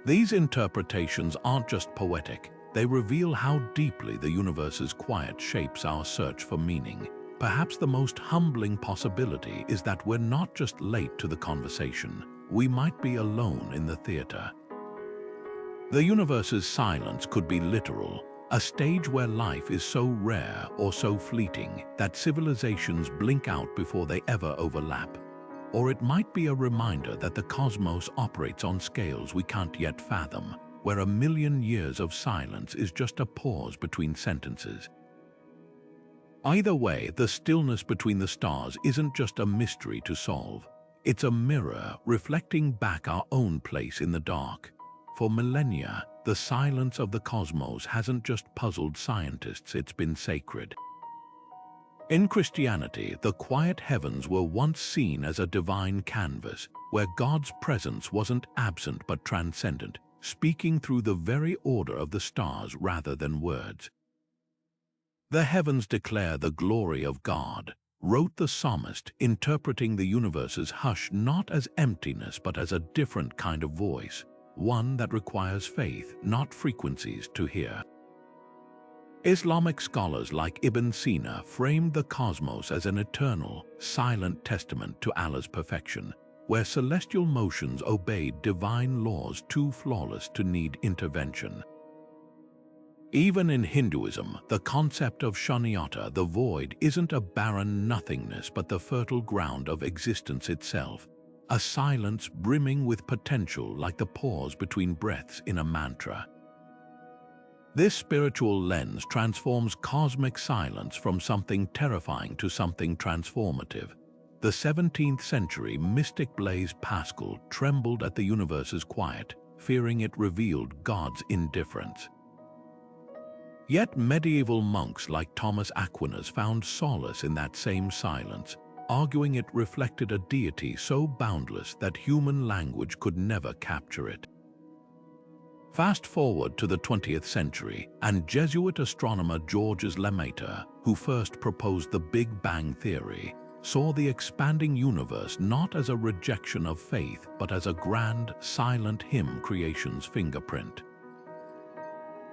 These interpretations aren't just poetic, they reveal how deeply the universe's quiet shapes our search for meaning. Perhaps the most humbling possibility is that we're not just late to the conversation, we might be alone in the theater. The universe's silence could be literal, a stage where life is so rare or so fleeting that civilizations blink out before they ever overlap. Or it might be a reminder that the cosmos operates on scales we can't yet fathom, where 1,000,000 years of silence is just a pause between sentences. Either way, the stillness between the stars isn't just a mystery to solve. It's a mirror reflecting back our own place in the dark. For millennia, the silence of the cosmos hasn't just puzzled scientists, it's been sacred. In Christianity, the quiet heavens were once seen as a divine canvas, where God's presence wasn't absent but transcendent, speaking through the very order of the stars rather than words. "The heavens declare the glory of God," wrote the psalmist, interpreting the universe's hush not as emptiness but as a different kind of voice, one that requires faith, not frequencies, to hear. Islamic scholars like Ibn Sina framed the cosmos as an eternal, silent testament to Allah's perfection, where celestial motions obeyed divine laws too flawless to need intervention. Even in Hinduism, the concept of shunyata, the void, isn't a barren nothingness but the fertile ground of existence itself, a silence brimming with potential like the pause between breaths in a mantra. This spiritual lens transforms cosmic silence from something terrifying to something transformative. The 17th century mystic Blaise Pascal trembled at the universe's quiet, fearing it revealed God's indifference. Yet medieval monks like Thomas Aquinas found solace in that same silence, arguing it reflected a deity so boundless that human language could never capture it. Fast forward to the 20th century, and Jesuit astronomer Georges Lemaître, who first proposed the Big Bang theory, saw the expanding universe not as a rejection of faith, but as a grand, silent hymn, creation's fingerprint.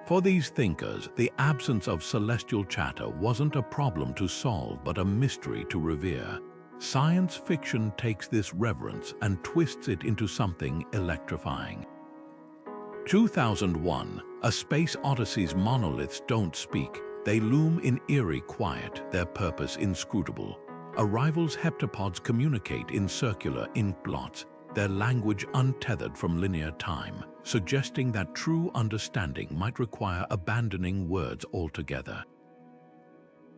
For these thinkers, the absence of celestial chatter wasn't a problem to solve, but a mystery to revere. Science fiction takes this reverence and twists it into something electrifying. 2001, A Space Odyssey's monoliths don't speak. They loom in eerie quiet, their purpose inscrutable. Arrival's heptapods communicate in circular ink blots, their language untethered from linear time, suggesting that true understanding might require abandoning words altogether.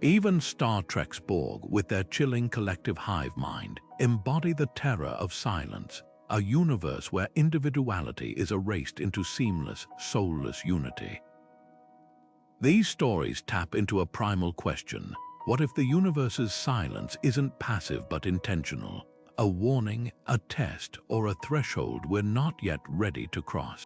Even Star Trek's Borg, with their chilling collective hive mind, embody the terror of silence, a universe where individuality is erased into seamless, soulless unity. These stories tap into a primal question. What if the universe's silence isn't passive but intentional? A warning, a test, or a threshold we're not yet ready to cross.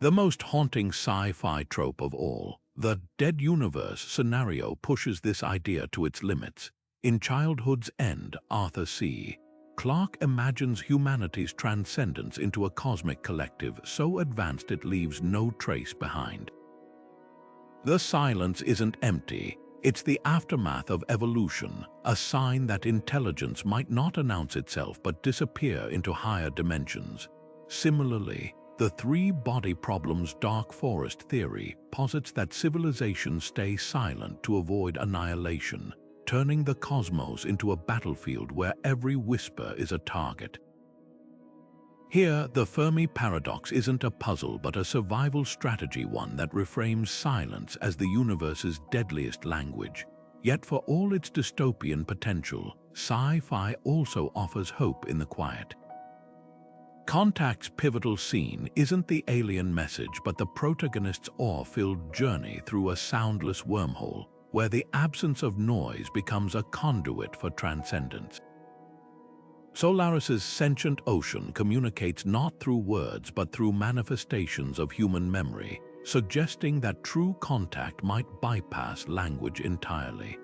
The most haunting sci-fi trope of all, the dead universe scenario, pushes this idea to its limits. In Childhood's End, Arthur C. Clarke imagines humanity's transcendence into a cosmic collective so advanced it leaves no trace behind. The silence isn't empty. It's the aftermath of evolution, a sign that intelligence might not announce itself but disappear into higher dimensions. Similarly, the three-body problem's dark forest theory posits that civilizations stay silent to avoid annihilation, turning the cosmos into a battlefield where every whisper is a target. Here, the Fermi Paradox isn't a puzzle but a survival strategy, one that reframes silence as the universe's deadliest language. Yet for all its dystopian potential, sci-fi also offers hope in the quiet. Contact's pivotal scene isn't the alien message but the protagonist's awe-filled journey through a soundless wormhole, where the absence of noise becomes a conduit for transcendence. Solaris's sentient ocean communicates not through words but through manifestations of human memory, suggesting that true contact might bypass language entirely.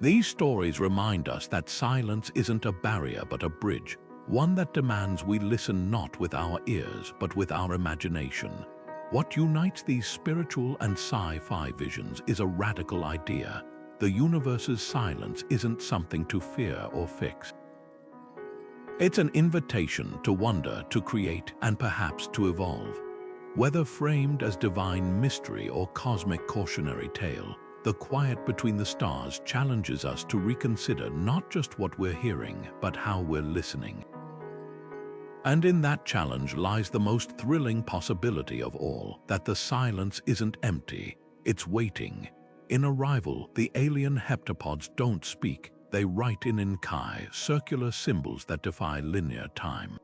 These stories remind us that silence isn't a barrier but a bridge, one that demands we listen not with our ears but with our imagination. What unites these spiritual and sci-fi visions is a radical idea. The universe's silence isn't something to fear or fix. It's an invitation to wonder, to create, and perhaps to evolve. Whether framed as divine mystery or cosmic cautionary tale, the quiet between the stars challenges us to reconsider not just what we're hearing, but how we're listening. And in that challenge lies the most thrilling possibility of all, that the silence isn't empty, it's waiting. In Arrival, the alien heptapods don't speak. They write in Inkai, circular symbols that defy linear time.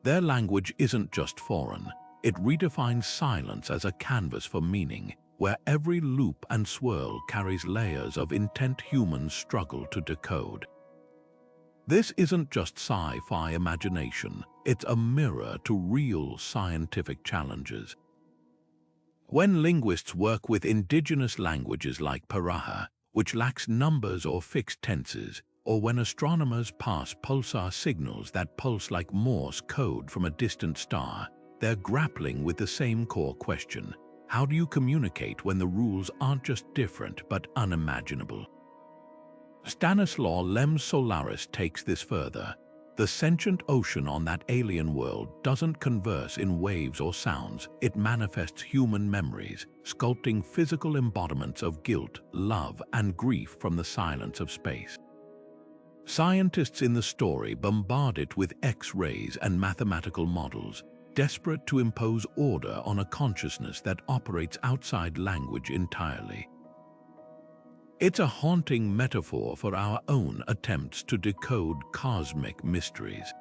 Their language isn't just foreign. It redefines silence as a canvas for meaning, where every loop and swirl carries layers of intent humans struggle to decode. This isn't just sci-fi imagination, it's a mirror to real scientific challenges. When linguists work with indigenous languages like Paraha, which lacks numbers or fixed tenses, or when astronomers pass pulsar signals that pulse like Morse code from a distant star, they're grappling with the same core question: how do you communicate when the rules aren't just different but unimaginable? Stanislaw Lem's Solaris takes this further. The sentient ocean on that alien world doesn't converse in waves or sounds, it manifests human memories, sculpting physical embodiments of guilt, love, and grief from the silence of space. Scientists in the story bombard it with X-rays and mathematical models, desperate to impose order on a consciousness that operates outside language entirely. It's a haunting metaphor for our own attempts to decode cosmic mysteries.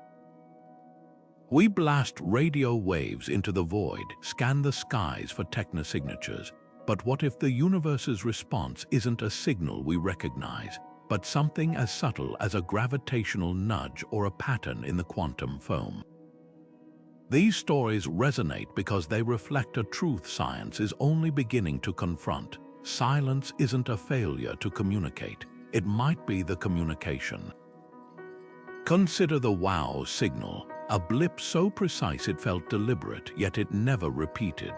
We blast radio waves into the void, scan the skies for technosignatures, but what if the universe's response isn't a signal we recognize, but something as subtle as a gravitational nudge or a pattern in the quantum foam? These stories resonate because they reflect a truth science is only beginning to confront. Silence isn't a failure to communicate. It might be the communication. Consider the wow signal, a blip so precise it felt deliberate, yet it never repeated.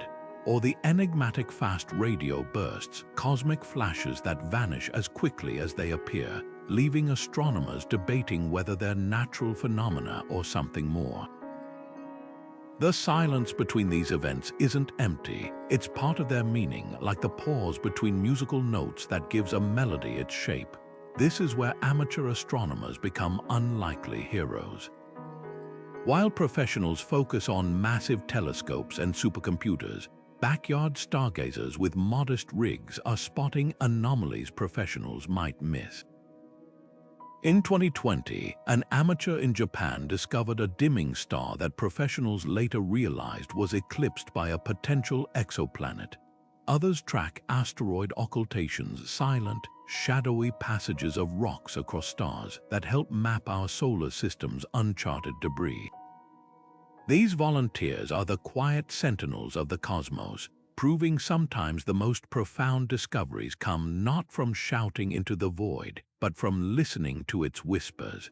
Or the enigmatic fast radio bursts, cosmic flashes that vanish as quickly as they appear, leaving astronomers debating whether they're natural phenomena or something more. The silence between these events isn't empty, it's part of their meaning, like the pause between musical notes that gives a melody its shape. This is where amateur astronomers become unlikely heroes. While professionals focus on massive telescopes and supercomputers, backyard stargazers with modest rigs are spotting anomalies professionals might miss. In 2020, an amateur in Japan discovered a dimming star that professionals later realized was eclipsed by a potential exoplanet. Others track asteroid occultations, silent, shadowy passages of rocks across stars that help map our solar system's uncharted debris. These volunteers are the quiet sentinels of the cosmos, proving sometimes the most profound discoveries come not from shouting into the void, but from listening to its whispers.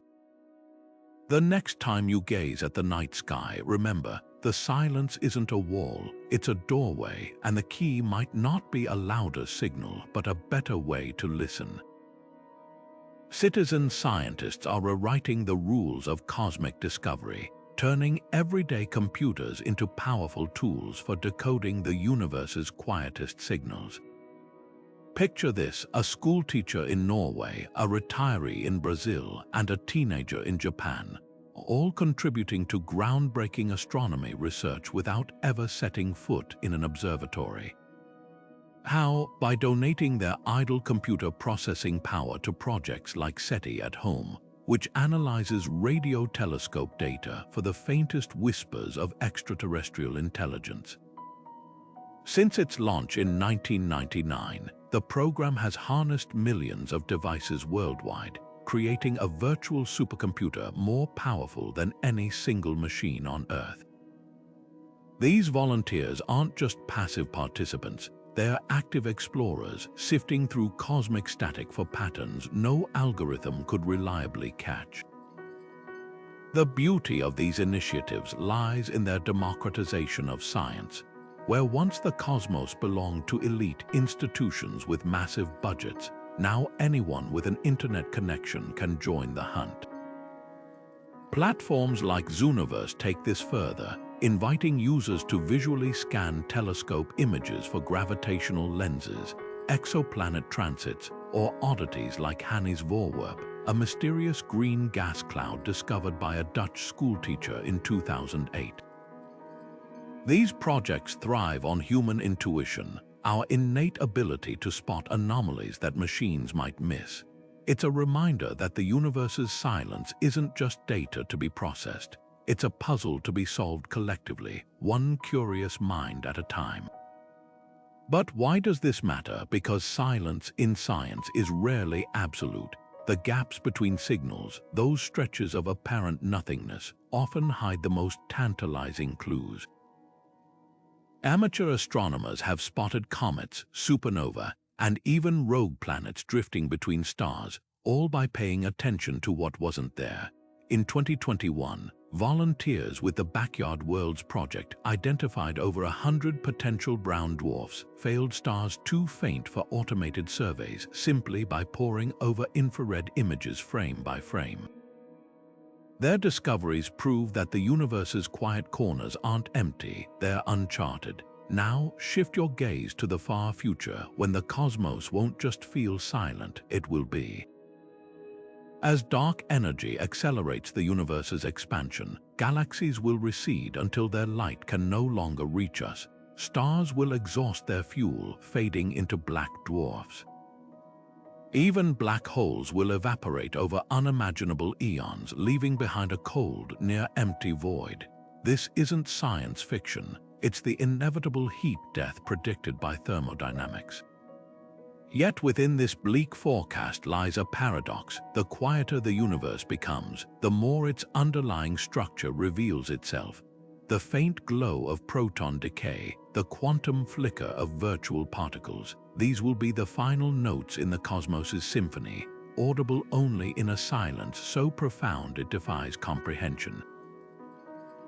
The next time you gaze at the night sky, remember, the silence isn't a wall, it's a doorway, and the key might not be a louder signal, but a better way to listen. Citizen scientists are rewriting the rules of cosmic discovery, turning everyday computers into powerful tools for decoding the universe's quietest signals. Picture this: a schoolteacher in Norway, a retiree in Brazil, and a teenager in Japan, all contributing to groundbreaking astronomy research without ever setting foot in an observatory. How? By donating their idle computer processing power to projects like SETI at home, which analyzes radio telescope data for the faintest whispers of extraterrestrial intelligence. Since its launch in 1999, the program has harnessed millions of devices worldwide, creating a virtual supercomputer more powerful than any single machine on Earth. These volunteers aren't just passive participants, they are active explorers, sifting through cosmic static for patterns no algorithm could reliably catch. The beauty of these initiatives lies in their democratization of science. Where once the cosmos belonged to elite institutions with massive budgets, now anyone with an internet connection can join the hunt. Platforms like Zooniverse take this further, inviting users to visually scan telescope images for gravitational lenses, exoplanet transits, or oddities like Hanny's Voorwerp, a mysterious green gas cloud discovered by a Dutch schoolteacher in 2008. These projects thrive on human intuition, our innate ability to spot anomalies that machines might miss. It's a reminder that the universe's silence isn't just data to be processed. It's a puzzle to be solved collectively, one curious mind at a time. But why does this matter? Because silence in science is rarely absolute. The gaps between signals, those stretches of apparent nothingness, often hide the most tantalizing clues. Amateur astronomers have spotted comets, supernova, and even rogue planets drifting between stars, all by paying attention to what wasn't there. In 2021, volunteers with the Backyard Worlds project identified over 100 potential brown dwarfs, failed stars too faint for automated surveys, simply by poring over infrared images frame by frame. Their discoveries prove that the universe's quiet corners aren't empty, they're uncharted. Now, shift your gaze to the far future, when the cosmos won't just feel silent, it will be. As dark energy accelerates the universe's expansion, galaxies will recede until their light can no longer reach us. Stars will exhaust their fuel, fading into black dwarfs. Even black holes will evaporate over unimaginable eons, leaving behind a cold, near-empty void. This isn't science fiction, it's the inevitable heat death predicted by thermodynamics. Yet within this bleak forecast lies a paradox. The quieter the universe becomes, the more its underlying structure reveals itself. the faint glow of proton decay, the quantum flicker of virtual particles. These will be the final notes in the cosmos's symphony, audible only in a silence so profound it defies comprehension.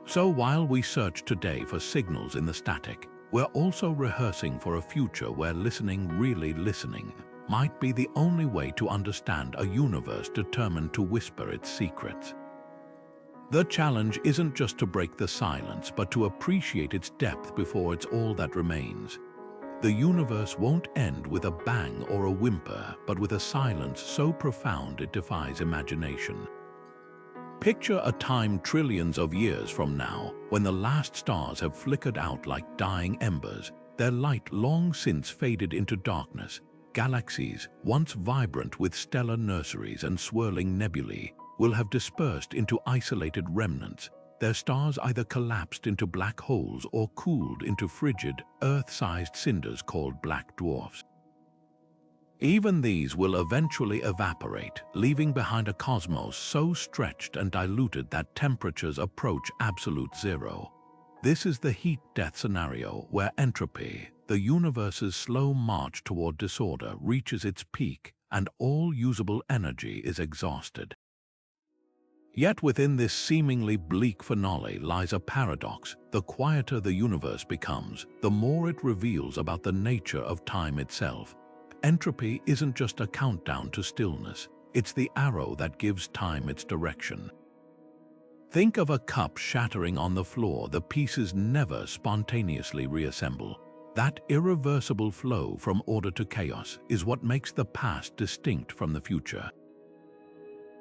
So while we search today for signals in the static, we're also rehearsing for a future where listening, really listening, might be the only way to understand a universe determined to whisper its secrets. The challenge isn't just to break the silence, but to appreciate its depth before it's all that remains. The universe won't end with a bang or a whimper, but with a silence so profound it defies imagination. Picture a time trillions of years from now, when the last stars have flickered out like dying embers, their light long since faded into darkness. Galaxies, once vibrant with stellar nurseries and swirling nebulae, will have dispersed into isolated remnants, their stars either collapsed into black holes or cooled into frigid, Earth-sized cinders called black dwarfs. Even these will eventually evaporate, leaving behind a cosmos so stretched and diluted that temperatures approach absolute zero. This is the heat-death scenario where entropy, the universe's slow march toward disorder, reaches its peak and all usable energy is exhausted. Yet within this seemingly bleak finale lies a paradox. The quieter the universe becomes, the more it reveals about the nature of time itself. Entropy isn't just a countdown to stillness, it's the arrow that gives time its direction. Think of a cup shattering on the floor. The pieces never spontaneously reassemble. That irreversible flow from order to chaos is what makes the past distinct from the future.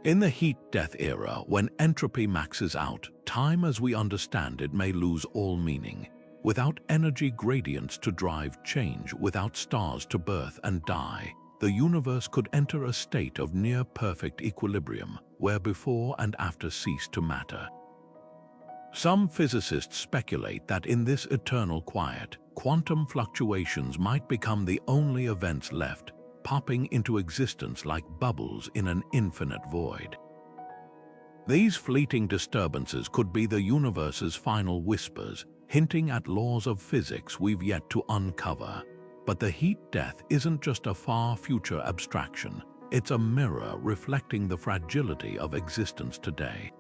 In the heat-death era, when entropy maxes out, time as we understand it may lose all meaning. Without energy gradients to drive change, without stars to birth and die, the universe could enter a state of near-perfect equilibrium, where before and after cease to matter. Some physicists speculate that in this eternal quiet, quantum fluctuations might become the only events left, popping into existence like bubbles in an infinite void. These fleeting disturbances could be the universe's final whispers, hinting at laws of physics we've yet to uncover. But the heat-death isn't just a far future abstraction, it's a mirror reflecting the fragility of existence today.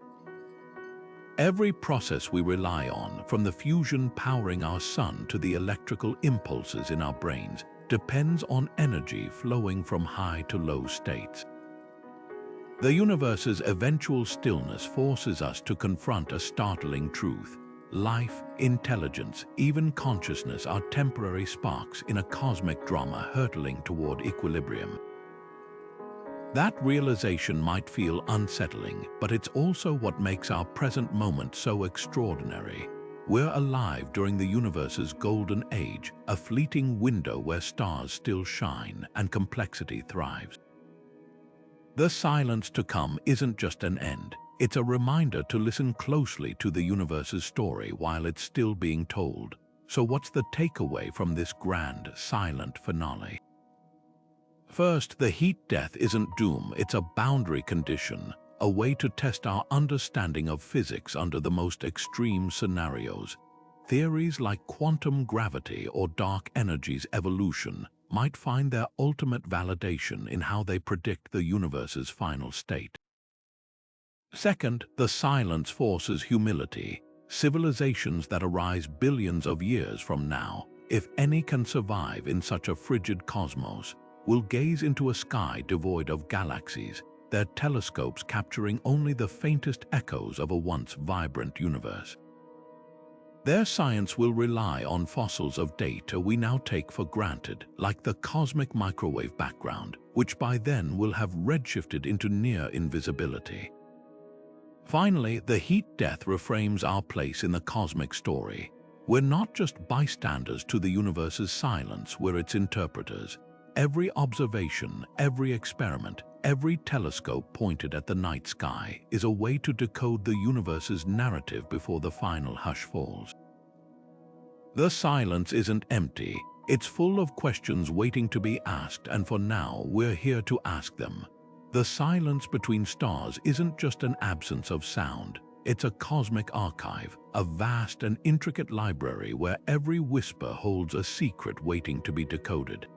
Every process we rely on, from the fusion powering our sun to the electrical impulses in our brains, depends on energy flowing from high to low states. The universe's eventual stillness forces us to confront a startling truth. Life, intelligence, even consciousness are temporary sparks in a cosmic drama hurtling toward equilibrium. That realization might feel unsettling, but it's also what makes our present moment so extraordinary. We're alive during the universe's golden age, a fleeting window where stars still shine and complexity thrives. The silence to come isn't just an end. It's a reminder to listen closely to the universe's story while it's still being told. So what's the takeaway from this grand, silent finale? First, the heat-death isn't doom, it's a boundary condition, a way to test our understanding of physics under the most extreme scenarios. Theories like quantum gravity or dark energy's evolution might find their ultimate validation in how they predict the universe's final state. Second, the silence forces humility. Civilizations that arise billions of years from now, if any can survive in such a frigid cosmos, will gaze into a sky devoid of galaxies, their telescopes capturing only the faintest echoes of a once vibrant universe. Their science will rely on fossils of data we now take for granted, like the cosmic microwave background, which by then will have redshifted into near invisibility. Finally, the heat-death reframes our place in the cosmic story. We're not just bystanders to the universe's silence, we're its interpreters. Every observation, every experiment, every telescope pointed at the night sky is a way to decode the universe's narrative before the final hush falls. The silence isn't empty, it's full of questions waiting to be asked, and for now, we're here to ask them. The silence between stars isn't just an absence of sound, It's a cosmic archive, a vast and intricate library where every whisper holds a secret waiting to be decoded.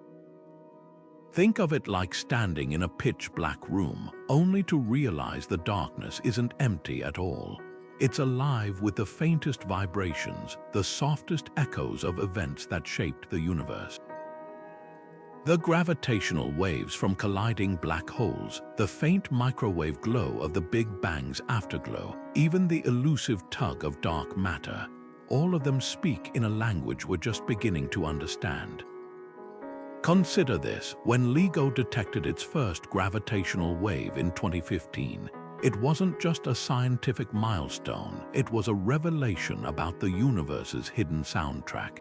Think of it like standing in a pitch-black room, only to realize the darkness isn't empty at all. It's alive with the faintest vibrations, the softest echoes of events that shaped the universe. The gravitational waves from colliding black holes, the faint microwave glow of the Big Bang's afterglow, even the elusive tug of dark matter, all of them speak in a language we're just beginning to understand. Consider this: when LIGO detected its first gravitational wave in 2015, it wasn't just a scientific milestone, it was a revelation about the universe's hidden soundtrack.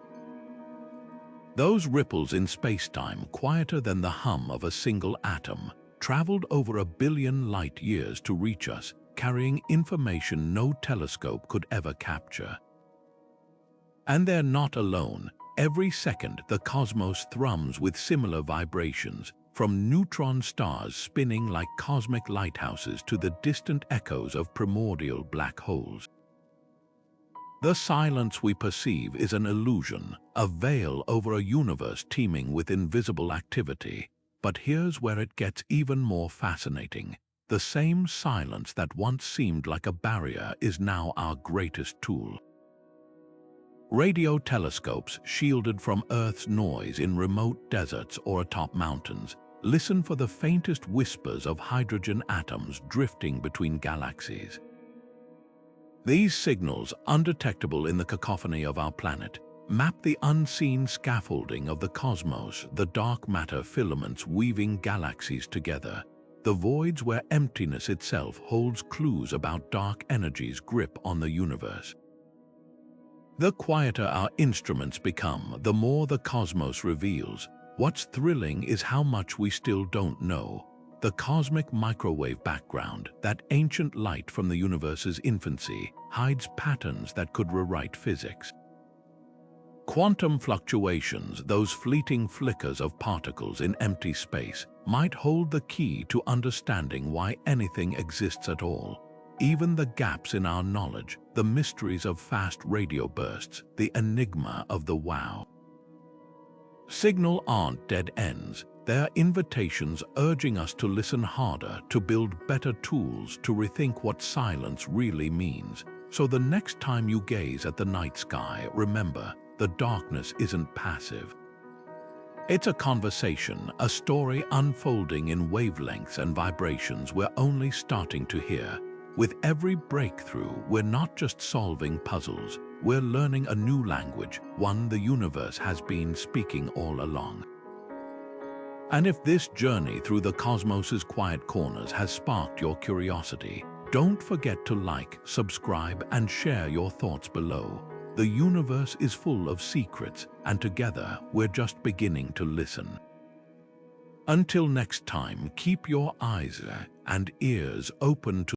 Those ripples in space-time, quieter than the hum of a single atom, traveled over 1 billion light-years to reach us, carrying information no telescope could ever capture. And they're not alone. Every second, the cosmos thrums with similar vibrations, from neutron stars spinning like cosmic lighthouses to the distant echoes of primordial black holes. The silence we perceive is an illusion, a veil over a universe teeming with invisible activity. But here's where it gets even more fascinating. The same silence that once seemed like a barrier is now our greatest tool. Radio telescopes, shielded from Earth's noise in remote deserts or atop mountains, listen for the faintest whispers of hydrogen atoms drifting between galaxies. These signals, undetectable in the cacophony of our planet, map the unseen scaffolding of the cosmos, the dark matter filaments weaving galaxies together, the voids where emptiness itself holds clues about dark energy's grip on the universe. The quieter our instruments become, the more the cosmos reveals. What's thrilling is how much we still don't know. The cosmic microwave background, that ancient light from the universe's infancy, hides patterns that could rewrite physics. Quantum fluctuations, those fleeting flickers of particles in empty space, might hold the key to understanding why anything exists at all. Even the gaps in our knowledge, the mysteries of fast radio bursts, the enigma of the wow. Signals aren't dead ends. They're invitations urging us to listen harder, to build better tools, to rethink what silence really means. So the next time you gaze at the night sky, remember, the darkness isn't passive. It's a conversation, a story unfolding in wavelengths and vibrations we're only starting to hear. With every breakthrough, we're not just solving puzzles, we're learning a new language, one the universe has been speaking all along. And if this journey through the cosmos's quiet corners has sparked your curiosity, don't forget to like, subscribe, and share your thoughts below. The universe is full of secrets, and together we're just beginning to listen. Until next time, keep your eyes and ears open to